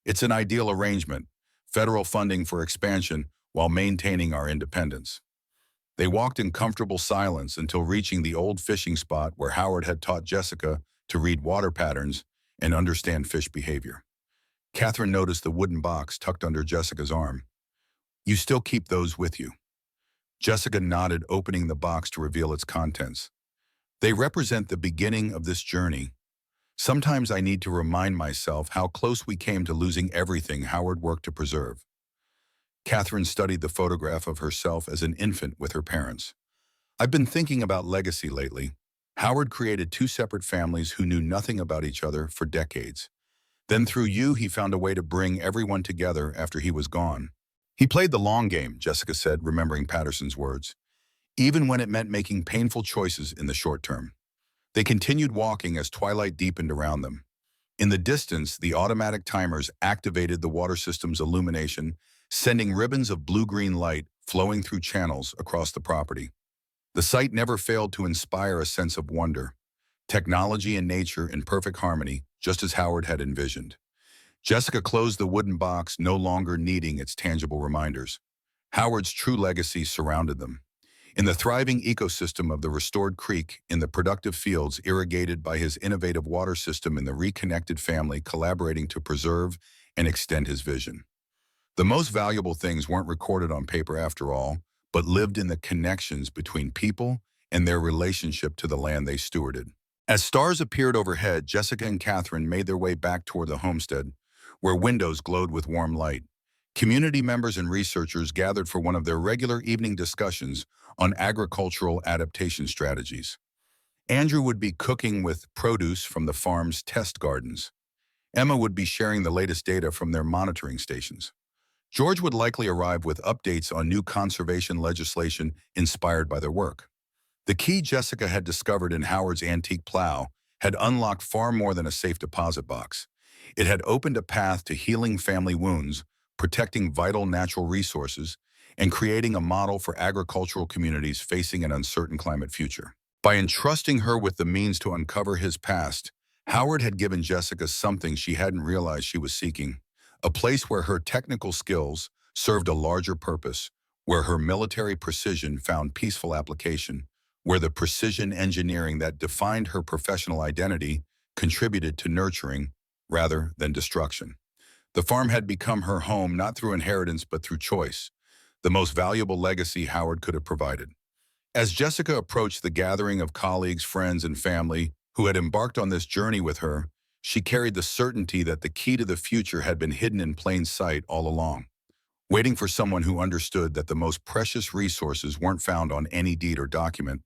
It's an ideal arrangement, federal funding for expansion while maintaining our independence. They walked in comfortable silence until reaching the old fishing spot where Howard had taught Jessica to read water patterns and understand fish behavior. Catherine noticed the wooden box tucked under Jessica's arm. You still keep those with you? Jessica nodded, opening the box to reveal its contents. They represent the beginning of this journey. Sometimes I need to remind myself how close we came to losing everything Howard worked to preserve. Catherine studied the photograph of herself as an infant with her parents. I've been thinking about legacy lately. Howard created two separate families who knew nothing about each other for decades. Then through you, he found a way to bring everyone together after he was gone. He played the long game, Jessica said, remembering Patterson's words, even when it meant making painful choices in the short term. They continued walking as twilight deepened around them. In the distance, the automatic timers activated the water system's illumination, sending ribbons of blue-green light flowing through channels across the property. The sight never failed to inspire a sense of wonder. Technology and nature in perfect harmony, just as Howard had envisioned. Jessica closed the wooden box, no longer needing its tangible reminders. Howard's true legacy surrounded them. In the thriving ecosystem of the restored creek, in the productive fields irrigated by his innovative water system, in the reconnected family collaborating to preserve and extend his vision. The most valuable things weren't recorded on paper after all, but lived in the connections between people and their relationship to the land they stewarded. As stars appeared overhead, Jessica and Catherine made their way back toward the homestead, where windows glowed with warm light. Community members and researchers gathered for one of their regular evening discussions on agricultural adaptation strategies. Andrew would be cooking with produce from the farm's test gardens. Emma would be sharing the latest data from their monitoring stations. George would likely arrive with updates on new conservation legislation inspired by their work. The key Jessica had discovered in Howard's antique plow had unlocked far more than a safe deposit box. It had opened a path to healing family wounds, protecting vital natural resources, and creating a model for agricultural communities facing an uncertain climate future. By entrusting her with the means to uncover his past, Howard had given Jessica something she hadn't realized she was seeking, a place where her technical skills served a larger purpose, where her military precision found peaceful application, where the precision engineering that defined her professional identity contributed to nurturing rather than destruction. The farm had become her home not through inheritance but through choice, the most valuable legacy Howard could have provided. As Jessica approached the gathering of colleagues, friends, and family who had embarked on this journey with her, she carried the certainty that the key to the future had been hidden in plain sight all along, waiting for someone who understood that the most precious resources weren't found on any deed or document,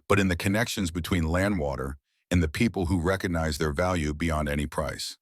but in the connections between land, water, and the people who recognized their value beyond any price.